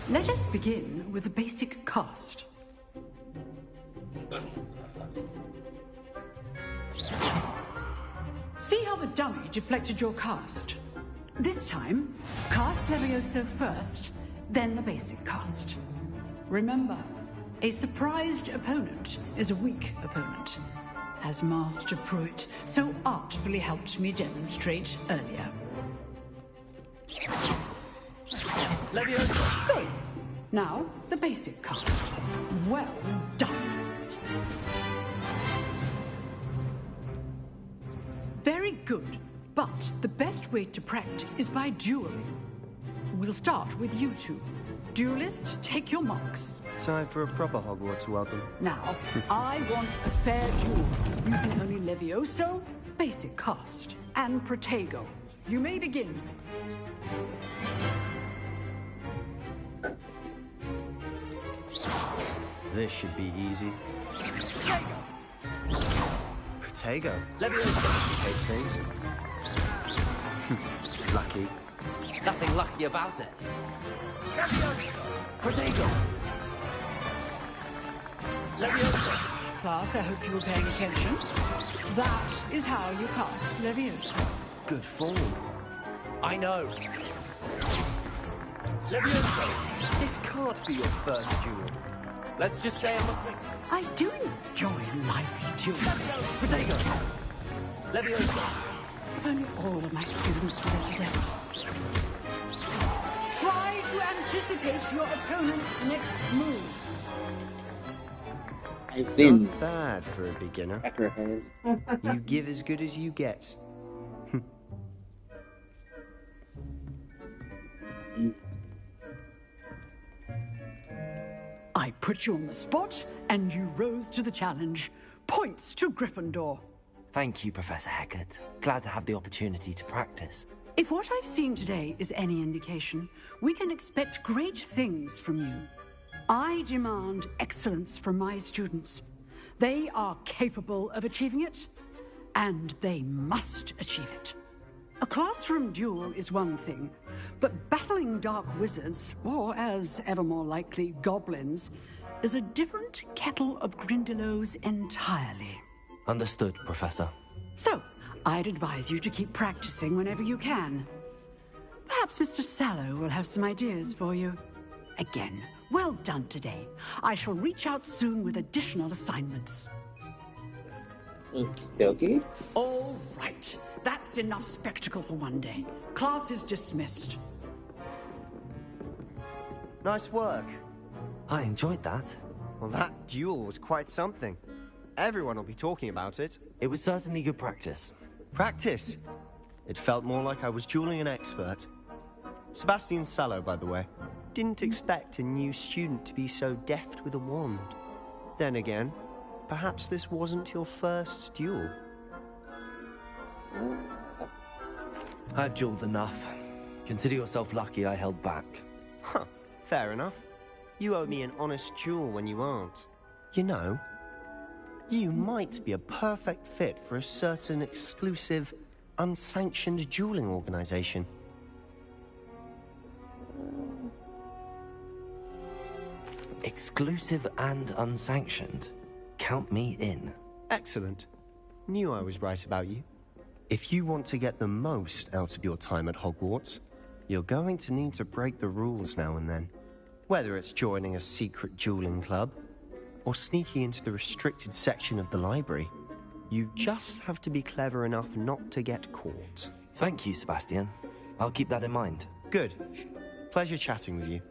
Let us begin with the basic cast. See how the dummy deflected your cast? This time, cast Levioso first, then the basic cast. Remember, a surprised opponent is a weak opponent, as Master Pruitt so artfully helped me demonstrate earlier.
Levioso!
Good. Now, the basic cast. Well done. Very good, but the best way to practice is by dueling. We'll start with you two. Duelists, take your marks.
Time for a proper Hogwarts welcome.
Now, I want a fair duel, using only Levioso, basic cast, and Protego. You may begin.
This should be easy. Protego.
Levioso!
Taste things. Lucky.
Nothing lucky about it. Levioso! Protego! Levioso!
Class, I hope you were paying attention. That is how you cast Levioso.
Good form. I know. Levioso!
This can't be your first duel.
Let's just say I'm a quick...
I do enjoy a lively duel.
Protego! Levioso!
If only all of my students were this adept. Try to anticipate your opponent's next move.
I've been
not bad for a beginner. You give as good as you get.
I put you on the spot, and you rose to the challenge. Points to Gryffindor.
Thank you, Professor Hecat. Glad to have the opportunity to practice.
If what I've seen today is any indication, we can expect great things from you. I demand excellence from my students. They are capable of achieving it, and they must achieve it. A classroom duel is one thing, but battling dark wizards, or as ever more likely, goblins, is a different kettle of Grindylows entirely.
Understood, Professor.
So, I'd advise you to keep practicing whenever you can. Perhaps Mr. Sallow will have some ideas for you. Again, well done today. I shall reach out soon with additional assignments.
Okay.
All right. That's enough spectacle for one day. Class is dismissed.
Nice work.
I enjoyed that.
Well, that duel was quite something. Everyone will be talking about it.
It was certainly good practice.
Practice? It felt more like I was dueling an expert. Sebastian Sallow, by the way. Didn't expect a new student to be so deft with a wand. Then again, perhaps this wasn't your first duel.
I've dueled enough. Consider yourself lucky I held back.
Huh, fair enough. You owe me an honest duel when you aren't. You know, you might be a perfect fit for a certain exclusive, unsanctioned dueling organization.
Exclusive and unsanctioned. Count me in.
Excellent. Knew I was right about you. If you want to get the most out of your time at Hogwarts, you're going to need to break the rules now and then. Whether it's joining a secret dueling club, or sneaking into the restricted section of the library, you just have to be clever enough not to get caught.
Thank you, Sebastian. I'll keep that in mind.
Good. Pleasure chatting with you.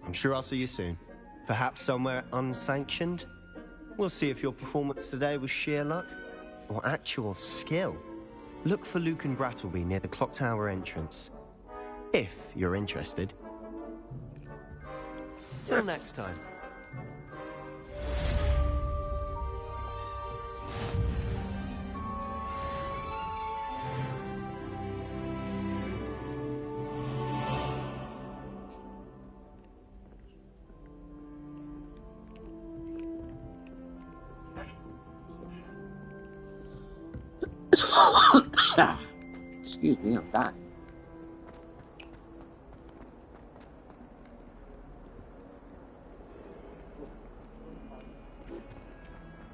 I'm sure I'll see you soon. Perhaps somewhere unsanctioned? We'll see if your performance today was sheer luck or actual skill. Look for Luke and Brattleby near the clock tower entrance. If you're interested. Till next time.
Excuse me, I'm dying.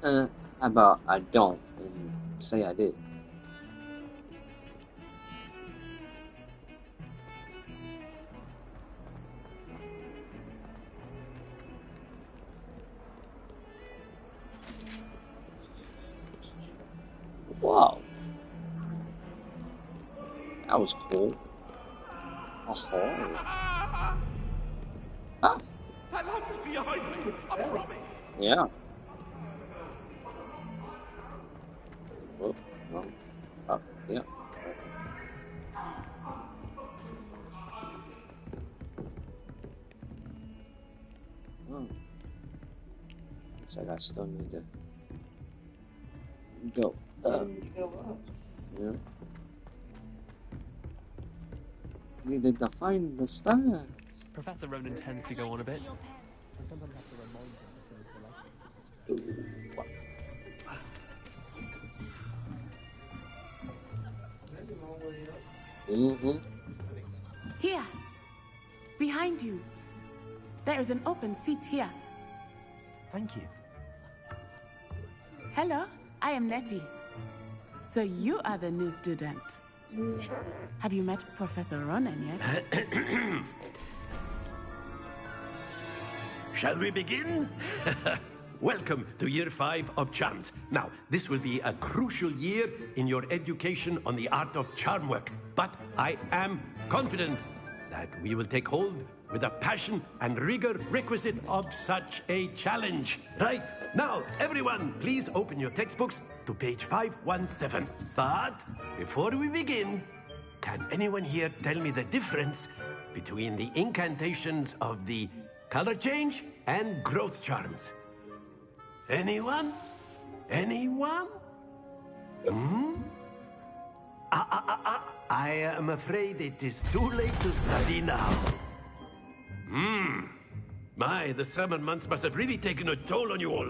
How about I don't and say I did? Wow. That was cool. Oh. Ah.
That life is behind me, I promise.
Yeah. Oh, no. Oh, yeah. Oh. Looks like I still need to go up. Yeah. Needed to find the stars.
Professor Ronan tends to go on a bit. I sometimes have to remind him
Here, behind you. There is an open seat here.
Thank you.
Hello, I am Letty. So you are the new student. Have you met Professor Ronan yet?
Shall we begin? Welcome to Year 5 of Charms. Now, this will be a crucial year in your education on the art of charm work. But I am confident that we will take hold with the passion and rigor requisite of such a challenge. Right, now, everyone, please open your textbooks to page 517. But before we begin, can anyone here tell me the difference between the incantations of the color change and growth charms? Anyone? Anyone? I am afraid it is too late to study now. My, the summer months must have really taken a toll on you all.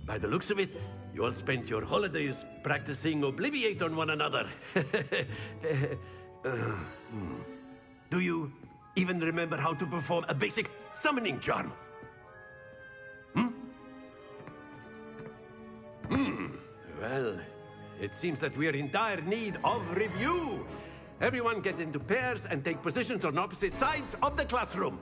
By the looks of it, you all spent your holidays practicing Obliviate on one another. Do you even remember how to perform a basic summoning charm? Well, it seems that we are in dire need of review. Everyone get into pairs and take positions on opposite sides of the classroom.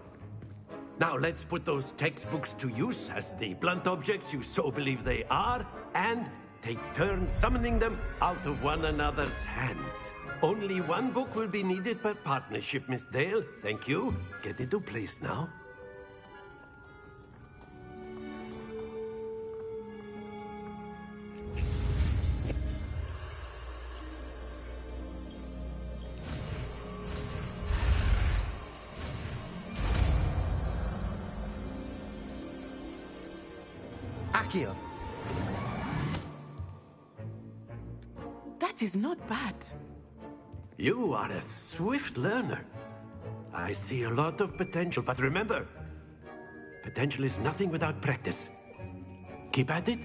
Now let's put those textbooks to use as the blunt objects you so believe they are, and take turns summoning them out of one another's hands. Only one book will be needed per partnership, Miss Dale. Thank you. Get into place now.
Accio.
That is not bad.
You are a swift learner. I see a lot of potential, but remember, potential is nothing without practice. Keep at it.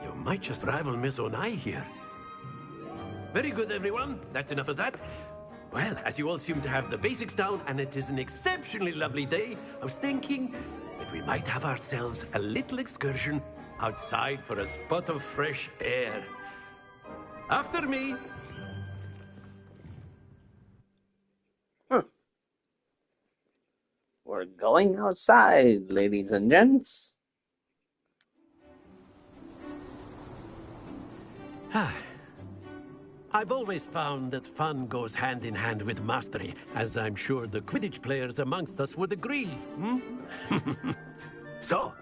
You might just rival Miss Onai here. Very good, everyone. That's enough of that. Well, as you all seem to have the basics down, and it is an exceptionally lovely day, I was thinking that we might have ourselves a little excursion outside for a spot of fresh air. After me.
We're going outside, ladies and gents.
I've always found that fun goes hand in hand with mastery, as I'm sure the Quidditch players amongst us would agree. So,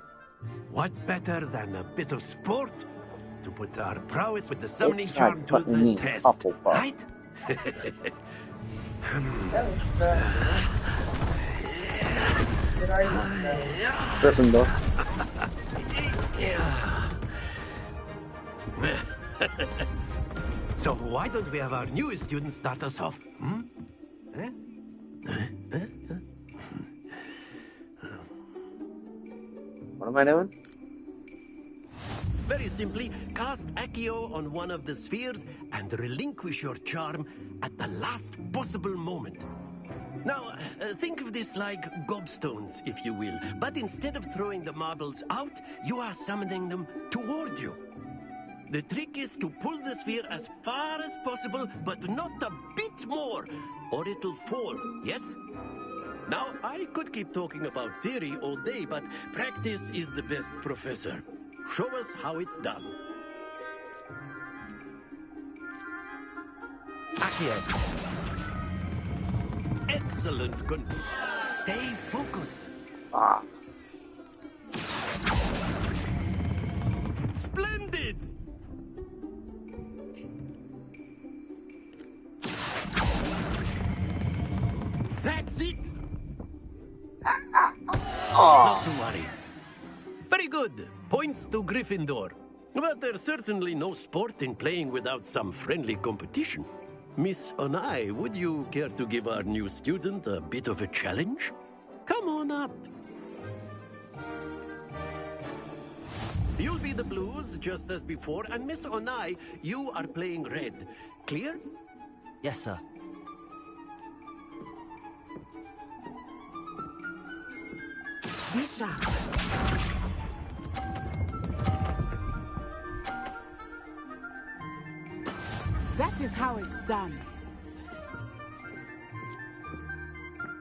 what better than a bit of sport to put our prowess with the summoning charm to the test, right?
Gryffindor.
So why don't we have our newest student start us off?
What am I doing?
Very simply, cast Accio on one of the spheres and relinquish your charm at the last possible moment. Now, think of this like gobstones, if you will. But instead of throwing the marbles out, you are summoning them toward you. The trick is to pull the sphere as far as possible, but not a bit more, or it'll fall, yes? Now, I could keep talking about theory all day, but practice is the best professor. Show us how it's done. Accio. Excellent. Good. Stay focused. Splendid. That's it. Not to worry. Very good. Points to Gryffindor. But there's certainly no sport in playing without some friendly competition. Miss Onai, would you care to give our new student a bit of a challenge? Come on up. You'll be the blues, just as before, and Miss Onai, you are playing red. Clear?
Yes, sir.
Be sharp. That is how it's done.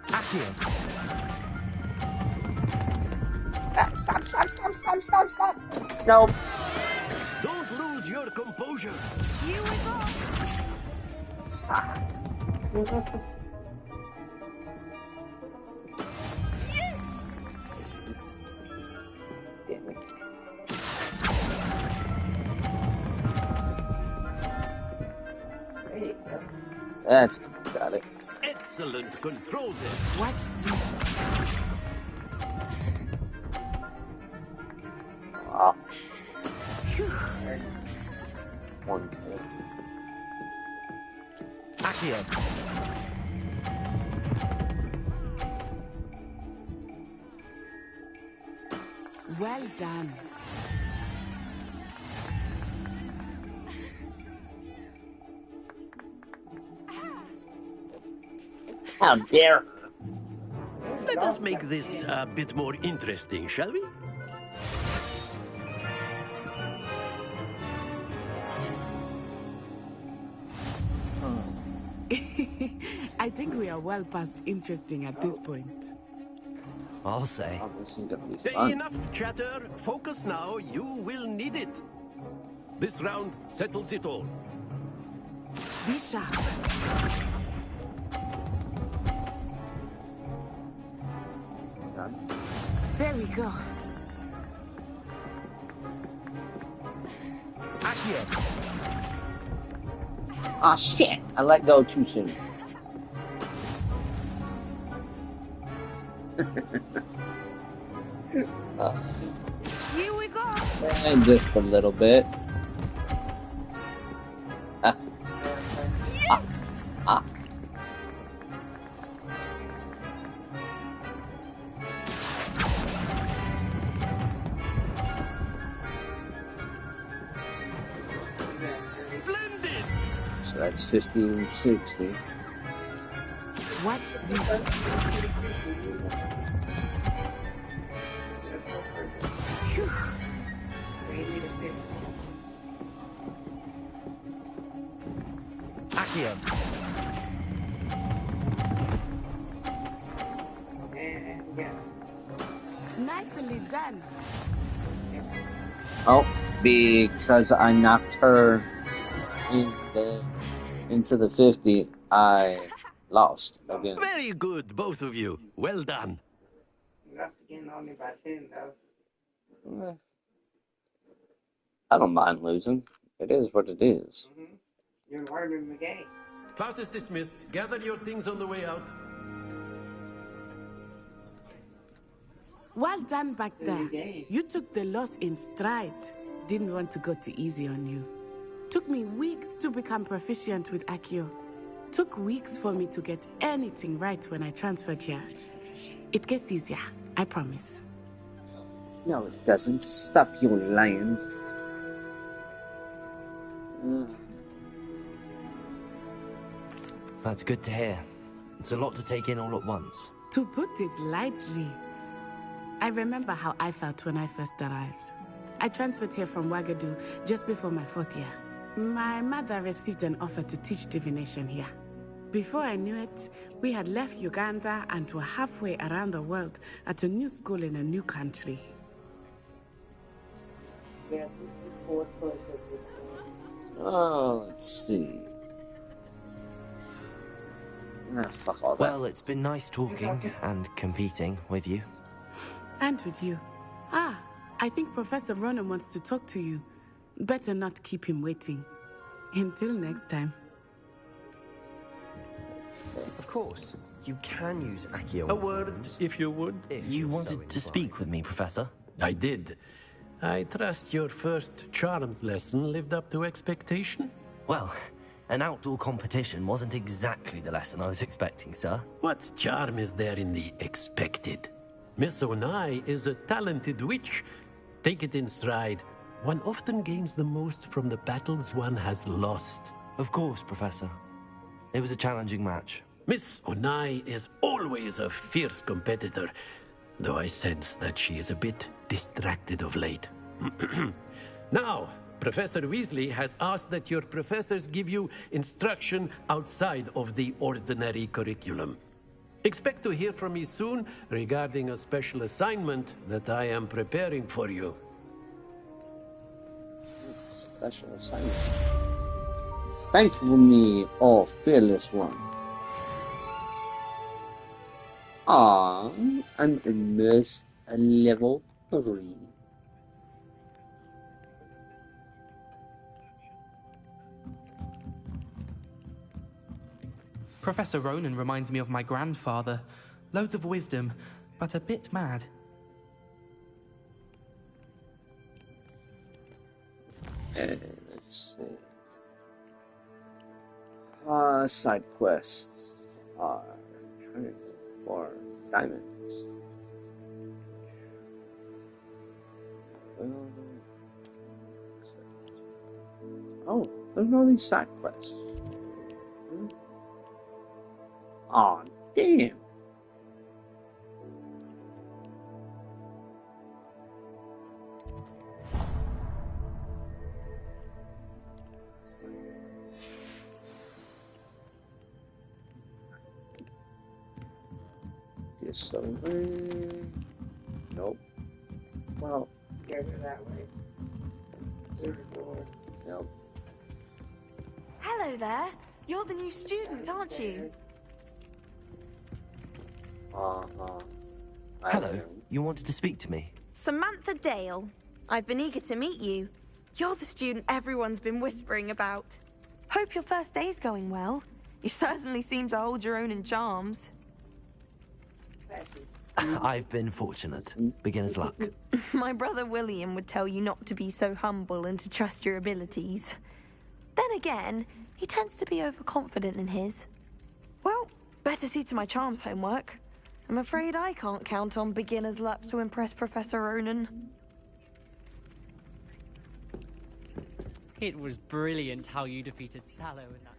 Accio.
Stop. Nope.
Don't lose your composure.
Here we go.
Damn it. That's got it.
Excellent control there.
Watch this.
Ah. One kill.
Accio.
Well done.
How dare her?
Let us make this a bit more interesting, shall we?
I think we are well past interesting at this point.
I'll say.
Oh, this is gonna be fun.
Enough chatter. Focus now. You will need it. This round settles it all.
Be sharp. There we go.
Accio.
Ah, shit! I let go too soon.
Here we go.
And just a little bit. Ah.
Yes.
Ah. that's 50 and 60.
Watch this.
Accio.
Nicely done.
Oh, because I knocked her into the 50, I lost again.
Very good, both of you. Well done.
That's again only by 10, though.
I don't mind losing. It is what it is.
You're learning the game.
Class is dismissed. Gather your things on the way out.
Well done back there. You took the loss in stride. Didn't want to go too easy on you. Took me weeks to become proficient with Accio. Took weeks for me to get anything right when I transferred here. It gets easier, I promise.
No, it doesn't. Stop your lying.
That's good to hear. It's a lot to take in all at once.
To put it lightly, I remember how I felt when I first arrived. I transferred here from Wagadu just before my 4th year. My mother received an offer to teach divination here. Before I knew it, we had left Uganda and were halfway around the world at a new school in a new country.
Oh, let's see. Fuck all that.
Well, it's been nice talking and competing with you.
And with you. I think Professor Ronan wants to talk to you. Better not keep him waiting. Until next time.
Of course, you can use Accio.
A word, if you would.
You wanted to speak with me, Professor?
I did. I trust your first charms lesson lived up to expectation?
Well, an outdoor competition wasn't exactly the lesson I was expecting, sir.
What charm is there in the expected? Miss Onai is a talented witch. Take it in stride. One often gains the most from the battles one has lost.
Of course, Professor. It was a challenging match.
Miss Onai is always a fierce competitor, though I sense that she is a bit distracted of late. Now, Professor Weasley has asked that your professors give you instruction outside of the ordinary curriculum. Expect to hear from me soon regarding a special assignment that I am preparing for you.
Special assignment. Thank me, oh fearless one. I'm immersed at level 3.
Professor Ronan reminds me of my grandfather. Loads of wisdom, but a bit mad.
Let's see. Side quests are for diamonds. Oh, there's no these side quests. Aw, damn. Nope. Well,
Go that way. There's a door.
Nope.
Hello there. You're the new student, aren't you?
Hello. You wanted to speak to me?
Samantha Dale. I've been eager to meet you. You're the student everyone's been whispering about. Hope your first day's going well. You certainly seem to hold your own in charms.
I've been fortunate. Beginner's luck.
My brother William would tell you not to be so humble and to trust your abilities. Then again, he tends to be overconfident in his. Well, better see to my charms homework. I'm afraid I can't count on beginner's luck to impress Professor Ronan.
It was brilliant how you defeated Sallow in that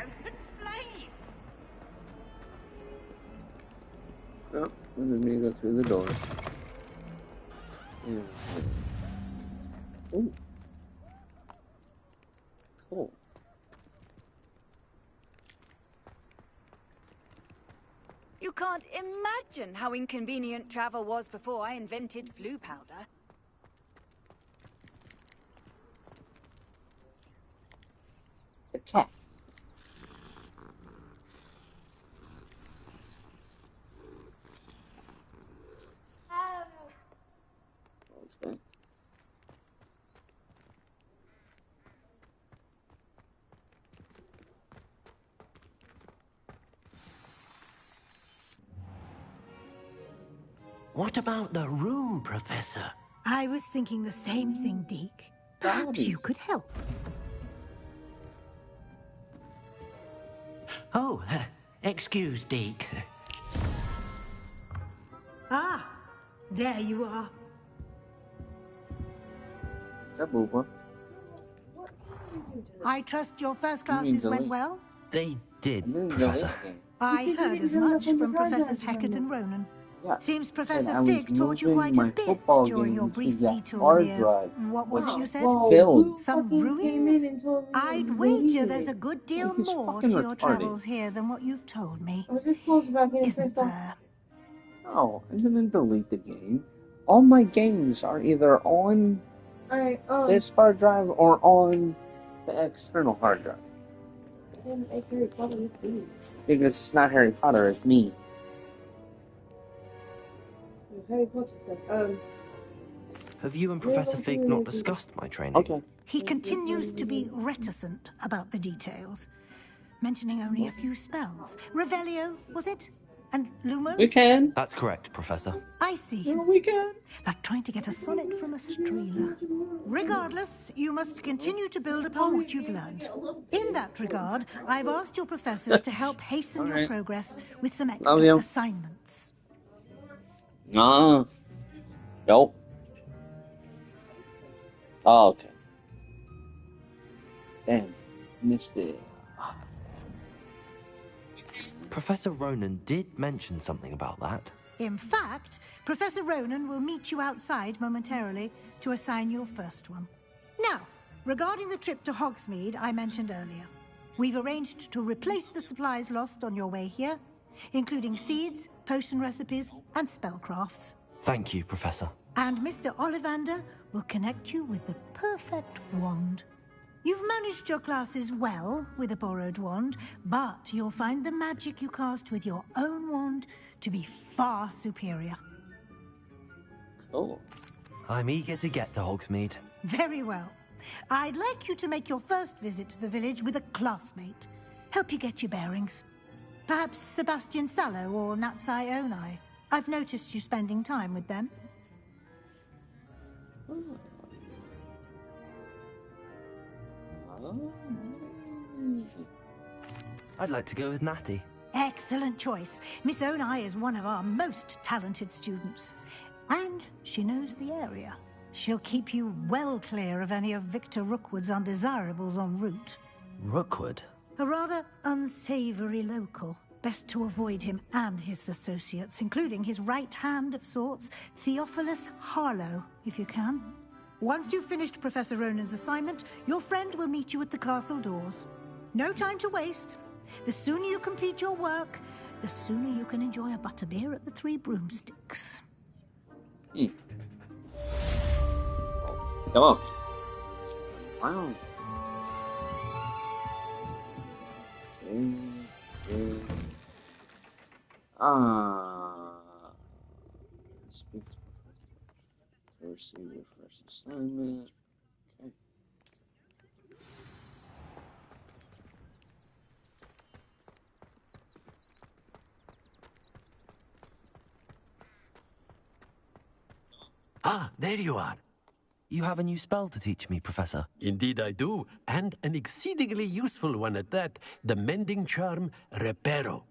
open flame.
Oh, this is me go through the door. Yeah. Ooh. Cool.
You can't imagine how inconvenient travel was before I invented flu powder.
The cat. Okay.
What about the room, Professor?
I was thinking the same thing, Deke. Perhaps you could help.
Oh, excuse, Deke.
Ah, there you are.
Is that Booba?
I trust your first
You mean
classes went
delete?
well?
They did,
delete
Professor.
game.
I
said you
heard
didn't
as
know
much
that
from
the hard
Professors
drive
Hackett and
number.
Ronan.
Yeah.
Seems
Said
Professor
I was
Fig taught you
moving
quite a
my
bit
football
during your
game to
brief
the
detour
hard
near...
drive.
What was it you said?
Filled.
Blue
Some
fucking came in
ruins?
and told me
I'd
you
wager
deleted
there's a
it.
good deal
He's
more
fucking
to your
retarded.
travels here than what you've told me.
I was just close about getting
Isn't
pissed off.
there?
Oh, I didn't delete the game. All my games are either on
Alright,
this hard drive or on the external hard drive.
then I Harry Potter with you.
Because it's not Harry Potter, it's me.
Harry Potter stuff.
Have you and
Yeah,
Professor
don't
Fig
do
not
anything.
discussed my training?
Okay.
He continues to be reticent about the details, mentioning only a few spells. Revelio, was it? And Lumos?
We can.
That's correct, Professor.
I see.
No, we can.
Like trying to get a sonnet from a streeler. Regardless, you must continue to build upon what you've learned. In that regard, I've asked your professors to help hasten your
Alright.
progress with some
Love
extra
you.
assignments.
Nah. Nope. Oh, okay. Damn. Missed it.
Professor Ronan did mention something about that.
In fact, Professor Ronan will meet you outside momentarily to assign your first one. Now, regarding the trip to Hogsmeade I mentioned earlier, we've arranged to replace the supplies lost on your way here, including seeds, potion recipes, and spellcrafts.
Thank you, Professor.
And Mr. Ollivander will connect you with the perfect wand. You've managed your classes well with a borrowed wand, but you'll find the magic you cast with your own wand to be far superior.
Cool.
I'm eager to get to Hogsmeade.
Very well. I'd like you to make your first visit to the village with a classmate. Help you get your bearings. Perhaps Sebastian Sallow or Natsai Onai. I've noticed you spending time with them.
I'd like to go with Natty.
Excellent choice. Miss Onai is one of our most talented students. And she knows the area. She'll keep you well clear of any of Victor Rookwood's undesirables en route.
Rookwood?
A rather unsavory local. Best to avoid him and his associates, including his right hand of sorts, Theophilus Harlow, if you can. Once you've finished Professor Ronan's assignment, your friend will meet you at the castle doors. No time to waste. The sooner you complete your work, the sooner you can enjoy a butterbeer at the Three Broomsticks.
Come on. Wow. Okay. Speak to receive your first assignment. Okay.
Ah, there you are.
You have a new spell to teach me, Professor.
Indeed I do, and an exceedingly useful one at that. The mending charm, Reparo.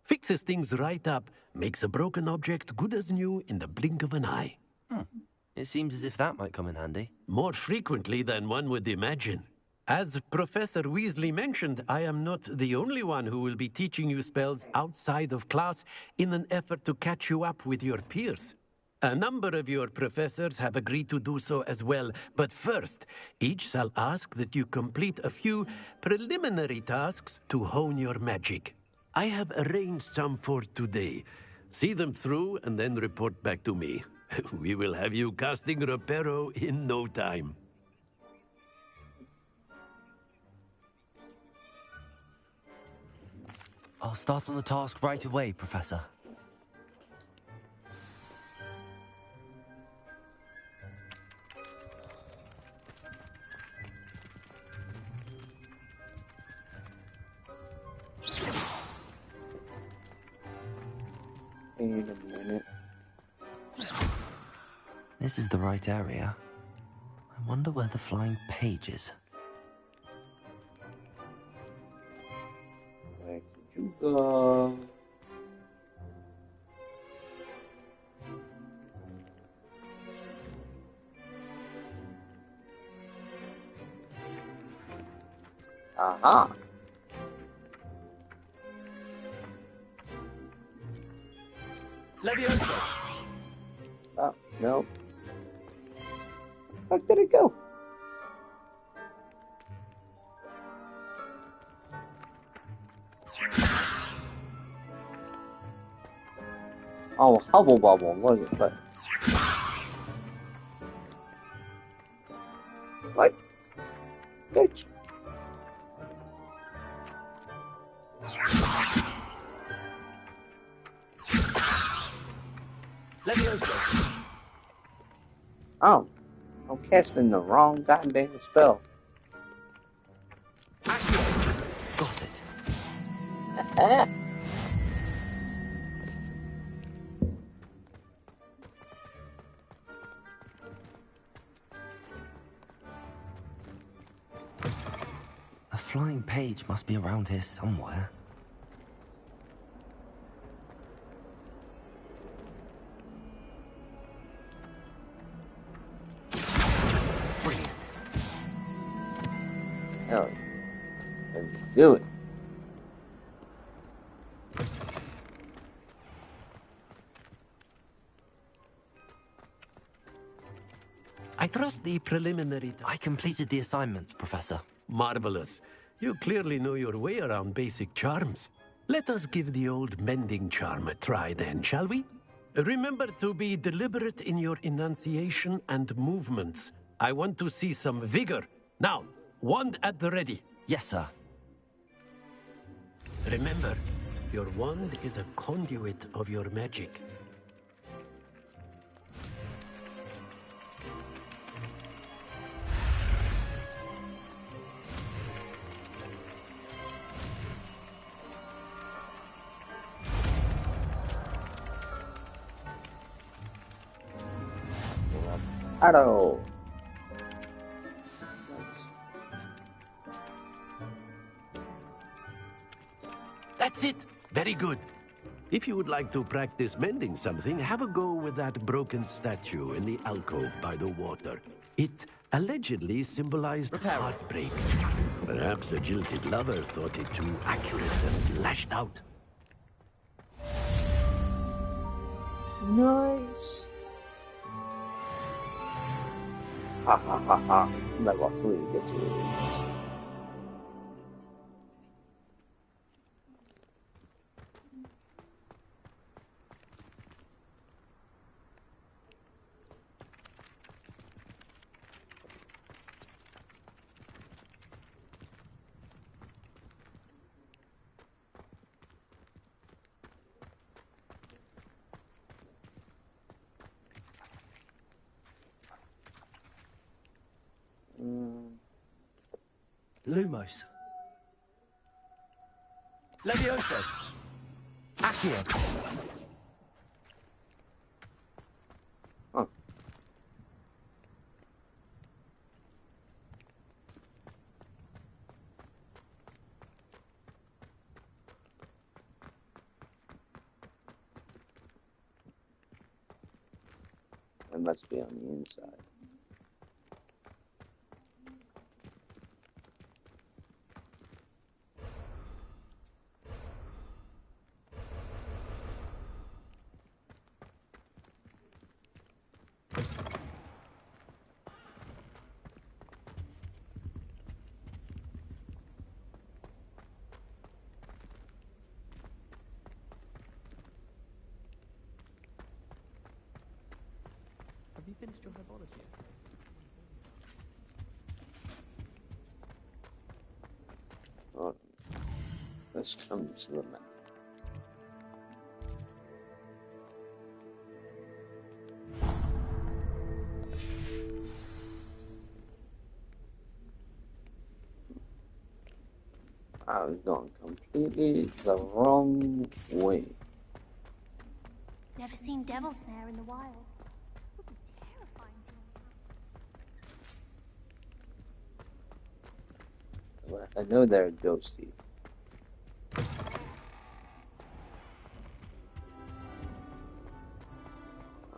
Fixes things right up, makes a broken object good as new in the blink of an eye.
It seems as if that might come in handy.
More frequently than one would imagine. As Professor Weasley mentioned, I am not the only one who will be teaching you spells outside of class in an effort to catch you up with your peers. A number of your professors have agreed to do so as well, but first, each shall ask that you complete a few preliminary tasks to hone your magic. I have arranged some for today. See them through and then report back to me. We will have you casting Reparo in no time.
I'll start on the task right away, Professor.
Wait a minute.
This is the right area. I wonder where the flying page is.
Where did you go? Aha!
Leviosa!
Oh, no. Where did it go? Oh, Hubble Bubble, look at that. What? Bitch.
Leviosa!
Oh, I'm casting the wrong goddamn spell.
Got it. A flying page must be around here somewhere.
Hell, let's do it.
I trust the preliminary...
I completed the assignments, Professor.
Marvelous. You clearly know your way around basic charms. Let us give the old mending charm a try then, shall we? Remember to be deliberate in your enunciation and movements. I want to see some vigor. Now, wand at the ready.
Yes, sir.
Remember, your wand is a conduit of your magic.
Arrow.
That's it. Very good. If you would like to practice mending something, have a go with that broken statue in the alcove by the water. It allegedly symbolized heartbreak. Perhaps a jilted lover thought it too accurate and lashed out.
Nice. Ha ha ha ha. Level 3 gets released.
Lumos.
Leviosa!
Accio!
Huh. It must be on the inside.
Have you finished your herbology yet?
Oh, let's come to the map. I was going completely the wrong way.
Never seen devil snare in the wild. Would be terrifying to
Well, I know they're ghosty.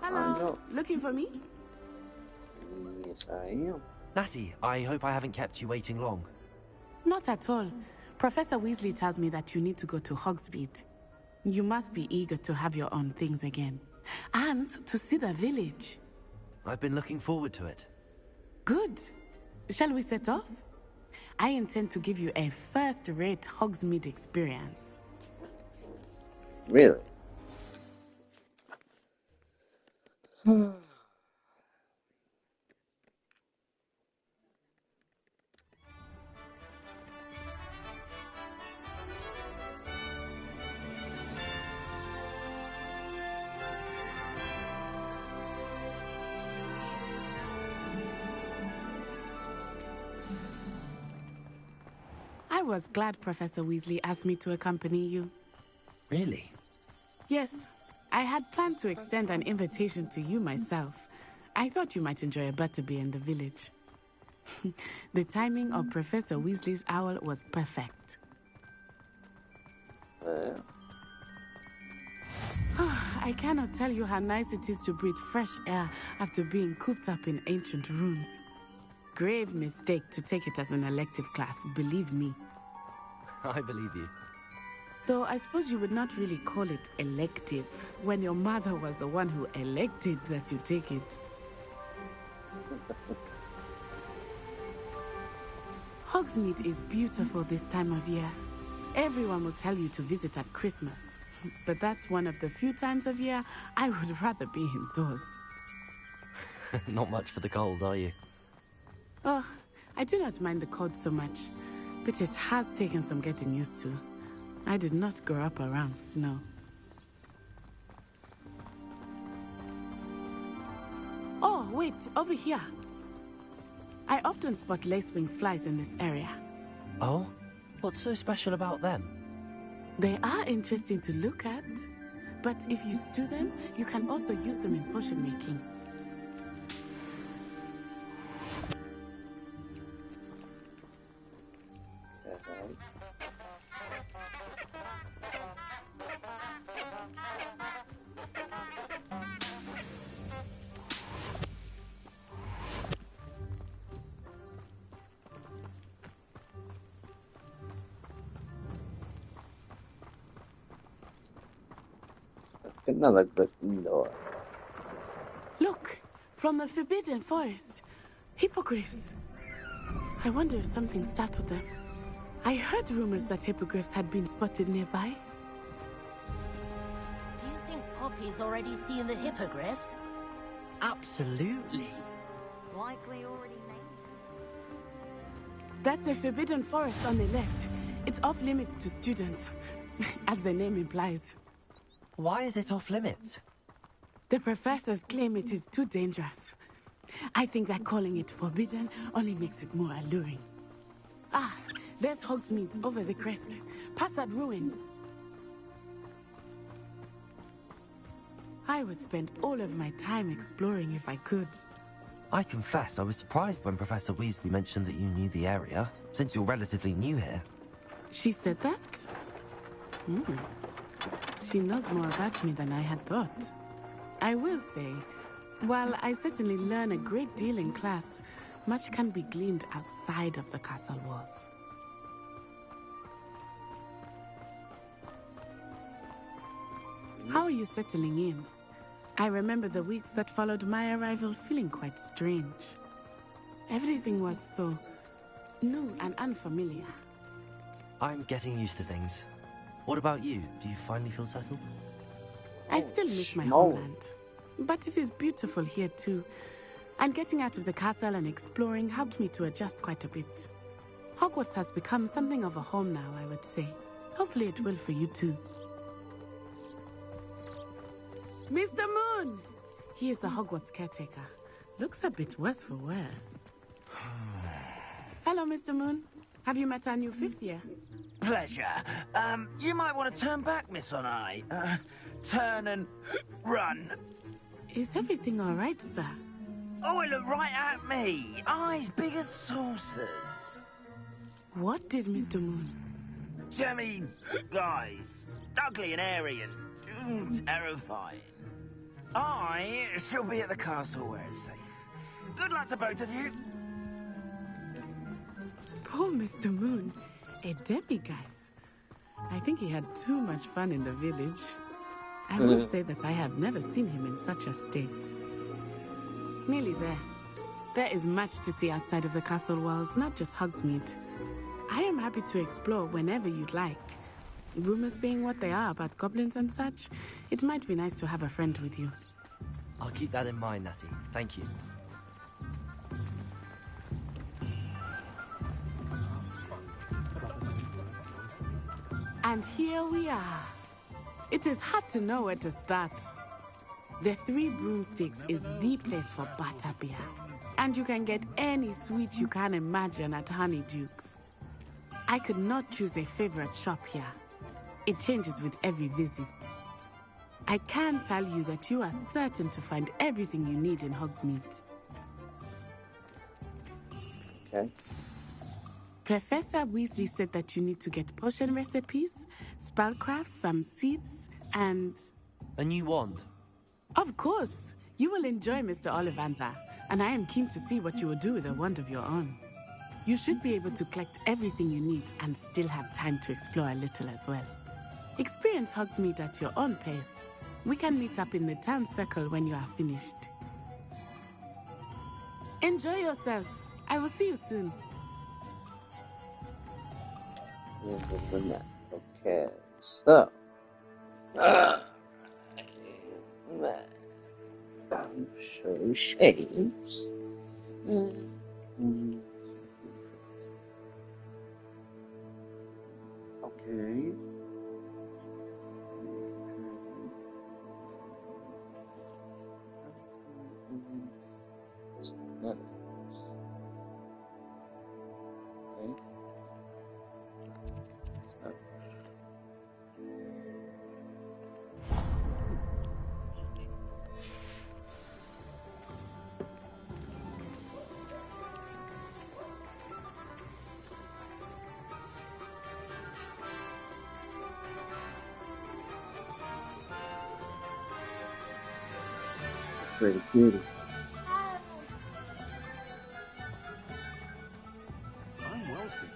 Hello. Looking for me?
Yes, I am.
Natty, I hope I haven't kept you waiting long.
Not at all. Professor Weasley tells me that you need to go to Hogsmeade. You must be eager to have your own things again. And to see the village.
I've been looking forward to it.
Good. Shall we set off? I intend to give you a first-rate Hogsmeade experience.
Really?
I was glad Professor Weasley asked me to accompany you.
Really?
Yes, I had planned to extend an invitation to you myself. I thought you might enjoy a butterbeer in the village. The timing of Professor Weasley's owl was perfect. I cannot tell you how nice it is to breathe fresh air after being cooped up in ancient rooms. Grave mistake to take it as an elective class, believe me.
I believe you.
Though I suppose you would not really call it elective when your mother was the one who elected that you take it. Hogsmeade is beautiful this time of year. Everyone will tell you to visit at Christmas. But that's one of the few times of year I would rather be indoors.
Not much for the cold, are you?
Oh, I do not mind the cold so much, but it has taken some getting used to. I did not grow up around snow. Oh, wait, over here. I often spot lacewing flies in this area.
Oh? What's so special about them?
They are interesting to look at, but if you stew them, you can also use them in potion making.
Another Gryffindor.
Look, from the Forbidden Forest. Hippogriffs. I wonder if something startled them. I heard rumors that hippogriffs had been spotted nearby.
Do you think Poppy's already seen the hippogriffs?
Absolutely.
Likely already named.
That's the Forbidden Forest on the left. It's off limits to students, as the name implies.
Why is it off limits?
The professors claim it is too dangerous. I think that calling it forbidden only makes it more alluring. Ah, there's Hogsmeade over the crest. Past that ruin. I would spend all of my time exploring if I could.
I confess I was surprised when Professor Weasley mentioned that you knew the area, since you're relatively new here.
She said that? She knows more about me than I had thought. I will say, while I certainly learn a great deal in class, much can be gleaned outside of the castle walls. How are you settling in? I remember the weeks that followed my arrival feeling quite strange. Everything was so new and unfamiliar.
I'm getting used to things. What about you? Do you finally feel settled?
I still miss my homeland. but it is beautiful here too. And getting out of the castle and exploring helped me to adjust quite a bit. Hogwarts has become something of a home now, I would say. Hopefully it will for you too. Mr. Moon! He is the Hogwarts caretaker. Looks a bit worse for wear. Hello, Mr. Moon. Have you met our new 5th year?
Pleasure. You might want to turn back, Miss Onai. Turn and run.
Is everything all right, sir?
Oh, it looked right at me. Eyes big as saucers.
What did Mr. Moon?
Jemmy, guys. Ugly and airy and terrifying. I shall be at the castle where it's safe. Good luck to both of you.
Poor Mr. Moon. A demiguise. I think he had too much fun in the village. I must say that I have never seen him in such a state. Nearly there. There is much to see outside of the castle walls, not just Hogsmeade. I am happy to explore whenever you'd like. Rumors being what they are about goblins and such, it might be nice to have a friend with you.
I'll keep that in mind, Natty. Thank you.
And here we are. It is hard to know where to start. The Three Broomsticks is the place for butterbeer. And you can get any sweet you can imagine at Honeydukes. I could not choose a favorite shop here. It changes with every visit. I can tell you that you are certain to find everything you need in Hogsmeade.
Okay.
Professor Weasley said that you need to get potion recipes, spellcrafts, some seeds, and...
A new wand?
Of course! You will enjoy Mr. Ollivander, and I am keen to see what you will do with a wand of your own. You should be able to collect everything you need and still have time to explore a little as well. Experience Hogsmeade at your own pace. We can meet up in the town circle when you are finished. Enjoy yourself. I will see you soon.
Okay, so show shapes. Okay. Okay. Pretty cutie.
I'm well seated.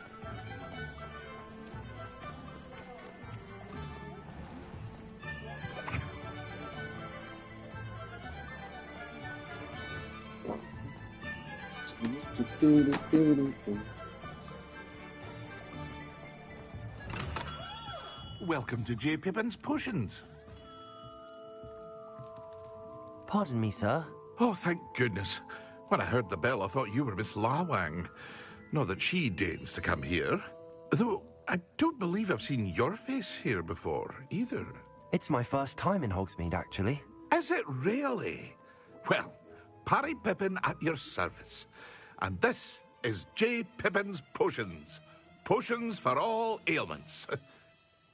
Welcome to J. Pippin's Potions.
Pardon me, sir.
Oh, thank goodness. When I heard the bell, I thought you were Miss Lawang. Not that she deigns to come here. Though, I don't believe I've seen your face here before, either.
It's my first time in Hogsmeade, actually.
Is it really? Well, Parry Pippin at your service. And this is J. Pippin's Potions. Potions for all ailments.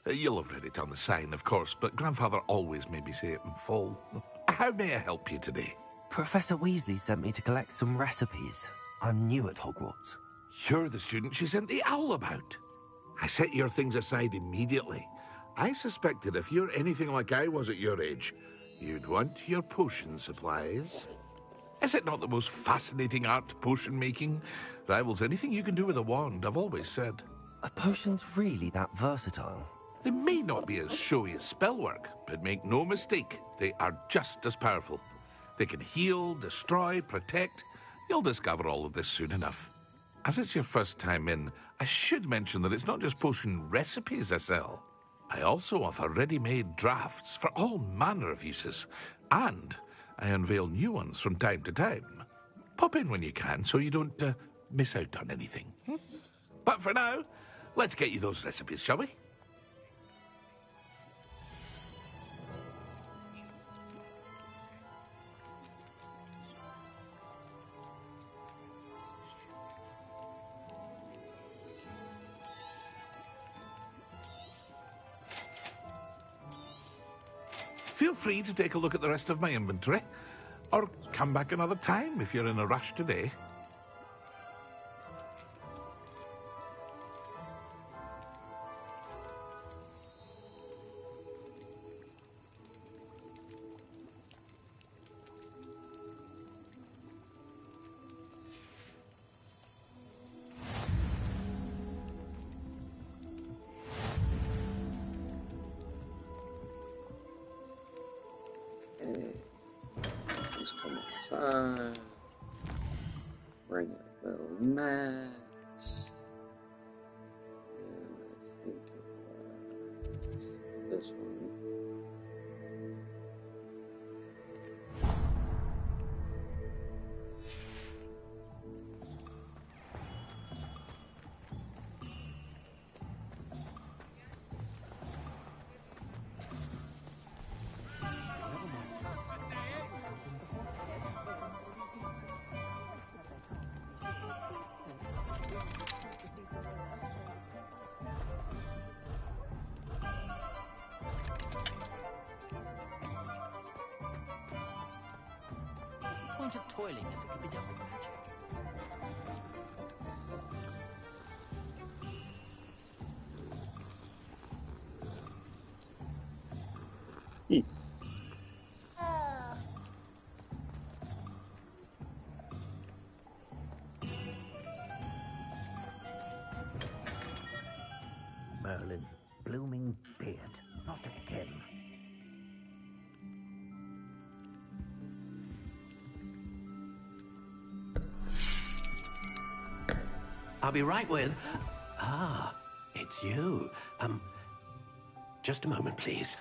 You'll have read it on the sign, of course, but Grandfather always made me say it in full. How may I help you today?
Professor Weasley sent me to collect some recipes. I'm new at Hogwarts.
You're the student she sent the owl about. I set your things aside immediately. I suspected if you're anything like I was at your age, you'd want your potion supplies. Is it not the most fascinating art, potion making? Rivals anything you can do with a wand, I've always said.
Are potions really that versatile?
They may not be as showy as spellwork, but make no mistake, they are just as powerful. They can heal, destroy, protect. You'll discover all of this soon enough. As it's your first time in, I should mention that it's not just potion recipes I sell. I also offer ready-made drafts for all manner of uses. And I unveil new ones from time to time. Pop in when you can so you don't miss out on anything. But for now, let's get you those recipes, shall we? Feel free to take a look at the rest of my inventory, or come back another time if you're in a rush today.
Just come outside. Bring up little mats. And I think this one.
Point of toiling if it could be done with magic.
Merlin's blooming beard. Not again.
I'll be right with... Ah, it's you. Just a moment, please.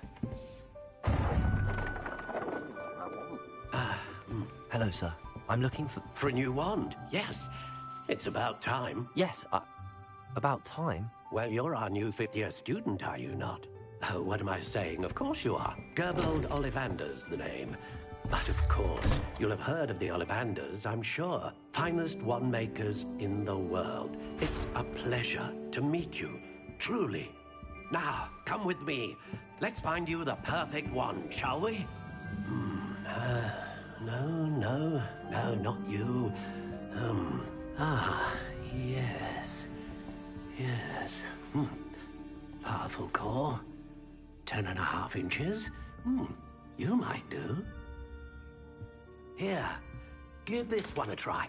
Hello, sir. I'm looking for...
For a new wand, yes. It's about time.
Yes, about time?
Well, you're our new fifth-year student, are you not? Oh, what am I saying? Of course you are. Gerbold Ollivander's the name. But of course, you'll have heard of the Ollivanders, I'm sure. Finest wand makers in the world. It's a pleasure to meet you, truly. Now, come with me. Let's find you the perfect wand, shall we? No, not you. Yes. Yes. Powerful core. 10.5 inches. You might do. Here, give this one a try.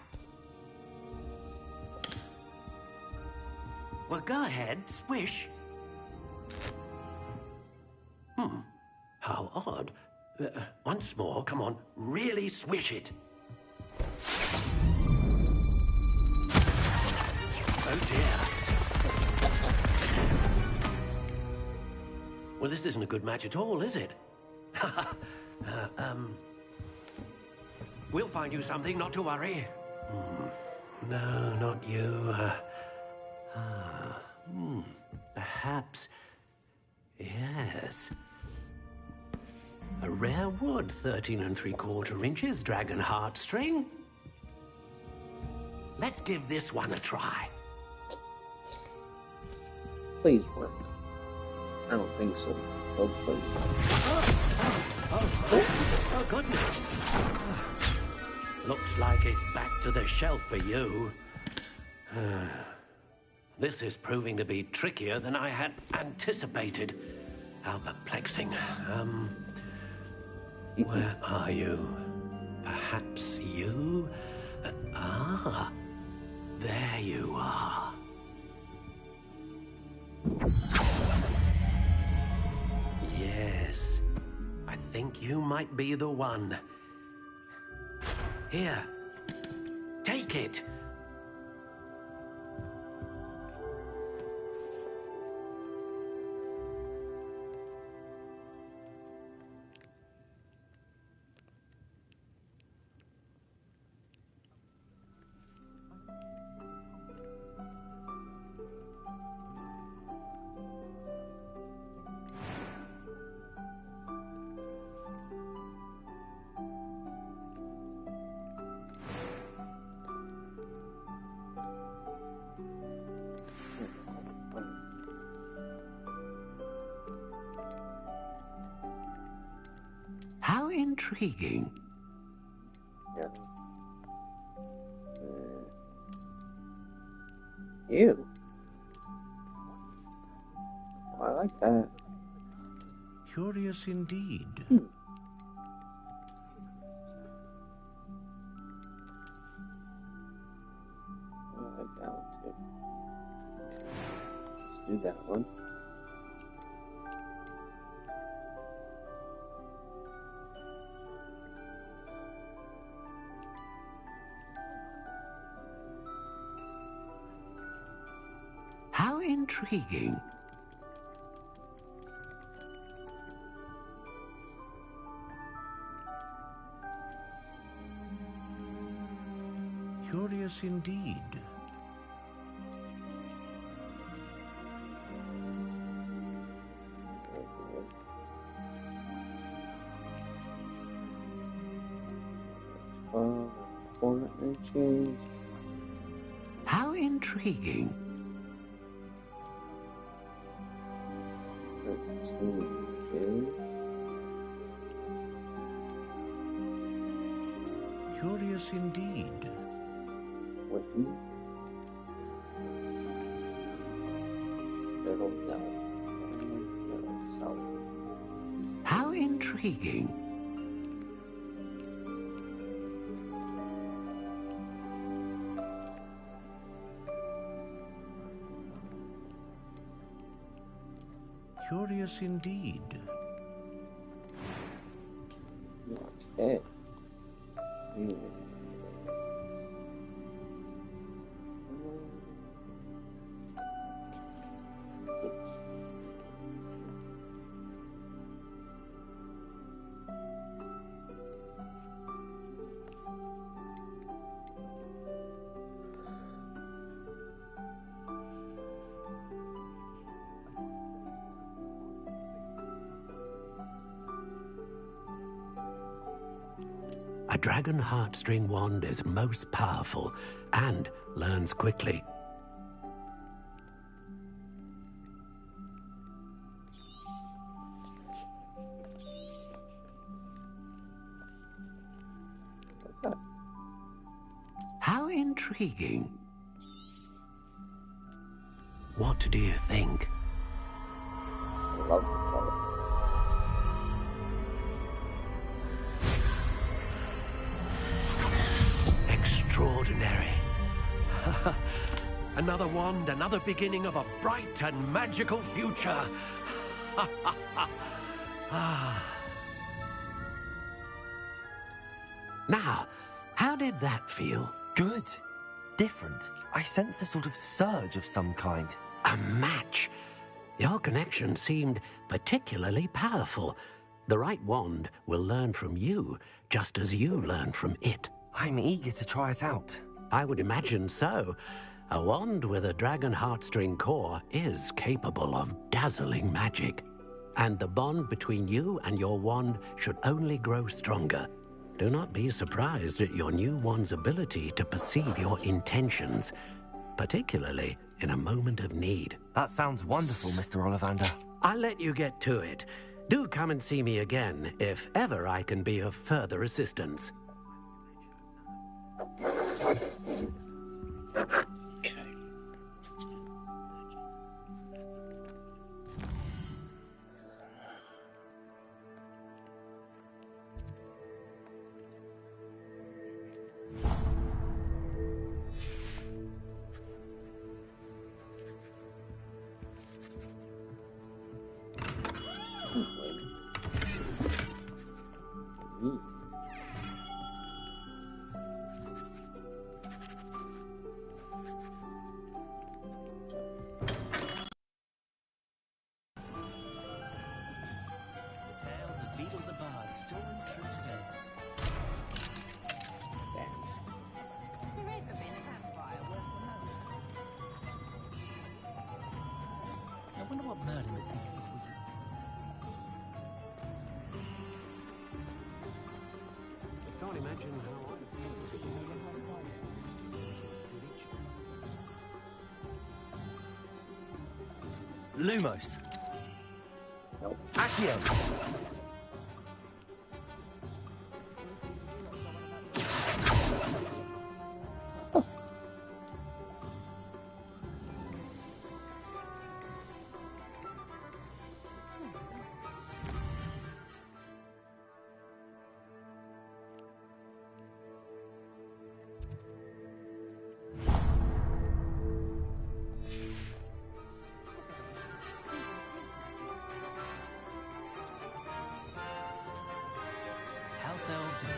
Well, go ahead, swish. How odd. Once more, come on, really swish it. Oh dear. Well, this isn't a good match at all, is it? We'll find you something, not to worry. No, not you. Perhaps... Yes. A rare wood, 13 3/4 inches, dragon heartstring. Let's give this one a try.
Please work. I don't think so. Hopefully.
Oh, goodness. Looks like it's back to the shelf for you. This is proving to be trickier than I had anticipated. How perplexing. Where are you? Perhaps you? There you are. Yes, I think you might be the one. Here, take it.
intriguing.
Yeah. Ew. I like that.
Curious indeed.
I like that one too. Let's do that one.
How intriguing. Curious indeed.
Format may change.
How intriguing.
13 inches.
Curious indeed.
Witten. Turtle, no. No, solid.
How intriguing. Curious indeed.
Okay.
A dragon heartstring wand is most powerful and learns quickly. How intriguing. What do you think?
I love the color.
Extraordinary. Another wand, another beginning of a bright and magical future. Now, how did that feel?
Good. Different. I sensed a sort of surge of some kind.
A match. Your connection seemed particularly powerful. The right wand will learn from you, just as you learn from it.
I'm eager to try it out.
I would imagine so. A wand with a dragon heartstring core is capable of dazzling magic. And the bond between you and your wand should only grow stronger. Do not be surprised at your new wand's ability to perceive your intentions, particularly in a moment of need.
That sounds wonderful, Mr. Ollivander.
I'll let you get to it. Do come and see me again if ever I can be of further assistance.
I wonder what Merlin would think of the wizard.
I can't imagine how I
Lumos.
Nope.
Accio.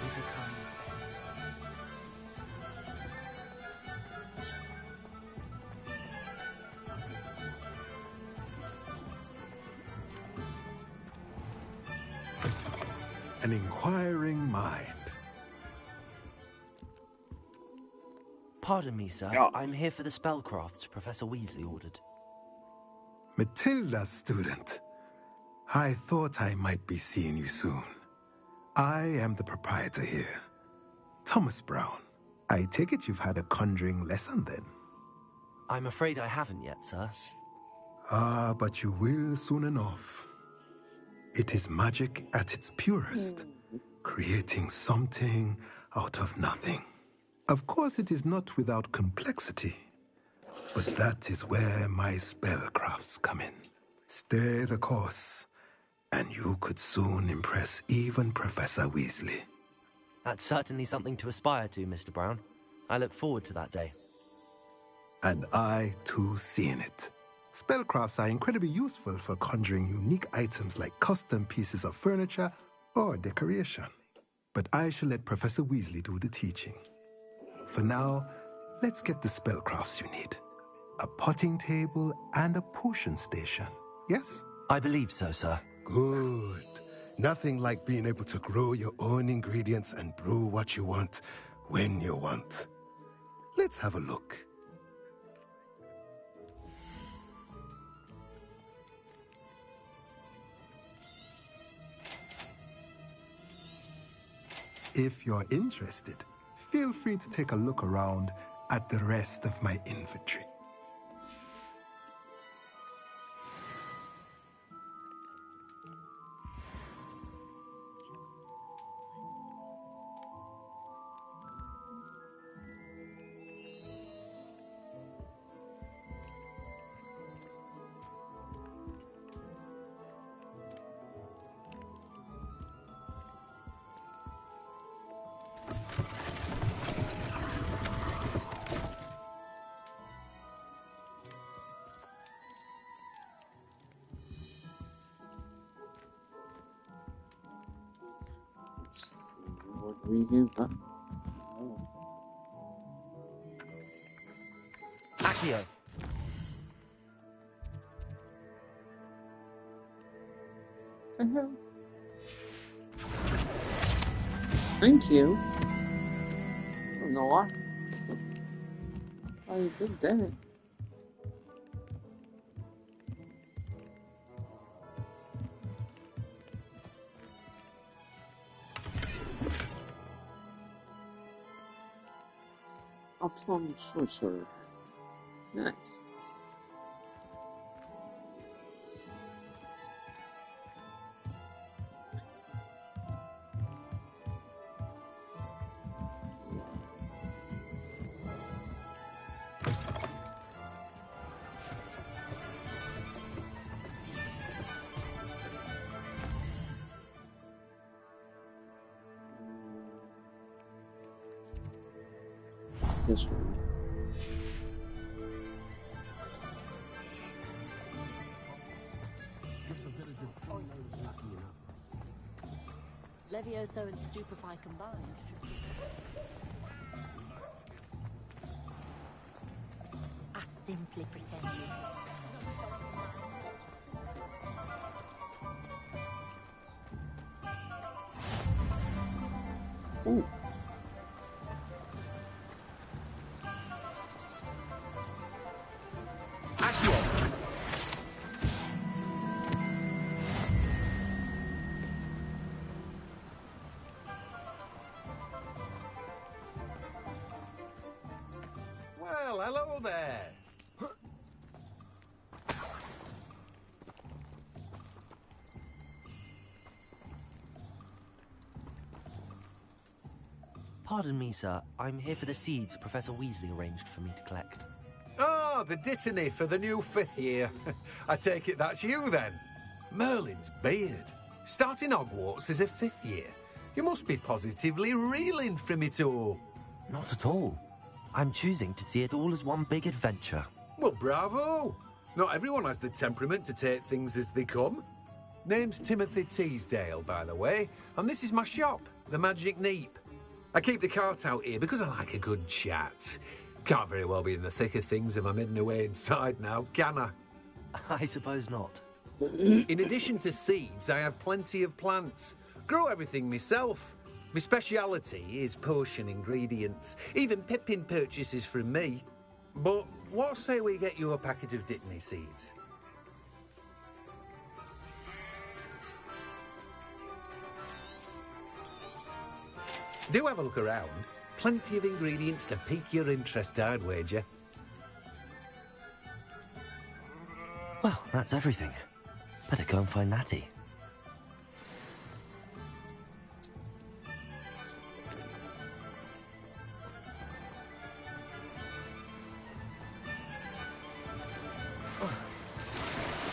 is a kind.
An inquiring mind.
Pardon me, sir.
Yeah.
I'm here for the spellcrafts Professor Weasley ordered.
Matilda's student. I thought I might be seeing you soon. I am the proprietor here, Thomas Brown. I take it you've had a conjuring lesson then?
I'm afraid I haven't yet, sir.
Ah, but you will soon enough. It is magic at its purest, creating something out of nothing. Of course, it is not without complexity, but that is where my spellcrafts come in. Stay the course, and you could soon impress even Professor Weasley.
That's certainly something to aspire to, Mr. Brown. I look forward to that day.
And I, too, seeing it. Spellcrafts are incredibly useful for conjuring unique items like custom pieces of furniture or decoration. But I shall let Professor Weasley do the teaching. For now, let's get the spellcrafts you need. A potting table and a potion station, yes?
I believe so, sir.
Good. Nothing like being able to grow your own ingredients and brew what you want when you want. Let's have a look. If you're interested, feel free to take a look around at the rest of my inventory.
What we do? Oh.
Accio.
Thank you. I don't know why. Why you did that? A plum sorcerer. Nice. This one.
Levioso and Stupefy combined. I simply pretend.
Ooh.
Well, hello there.
Pardon me, sir. I'm here for the seeds Professor Weasley arranged for me to collect.
Oh, the dittany for the new 5th year. I take it that's you, then. Merlin's beard. Starting Hogwarts as a 5th year. You must be positively reeling from it all.
Not at all. I'm choosing to see it all as one big adventure.
Well, bravo. Not everyone has the temperament to take things as they come. Name's Timothy Teasdale, by the way, and this is my shop, the magic neep. I keep the cart out here because I like a good chat. Can't very well be in the thick of things if I'm hidden away inside now, can I?
I suppose not.
In addition to seeds, I have plenty of plants. Grow everything myself. My speciality is potion ingredients. Even Pippin purchases from me. But what say we get you a packet of Dittany seeds? Do have a look around. Plenty of ingredients to pique your interest, I'd wager.
Well, that's everything. Better go and find Natty.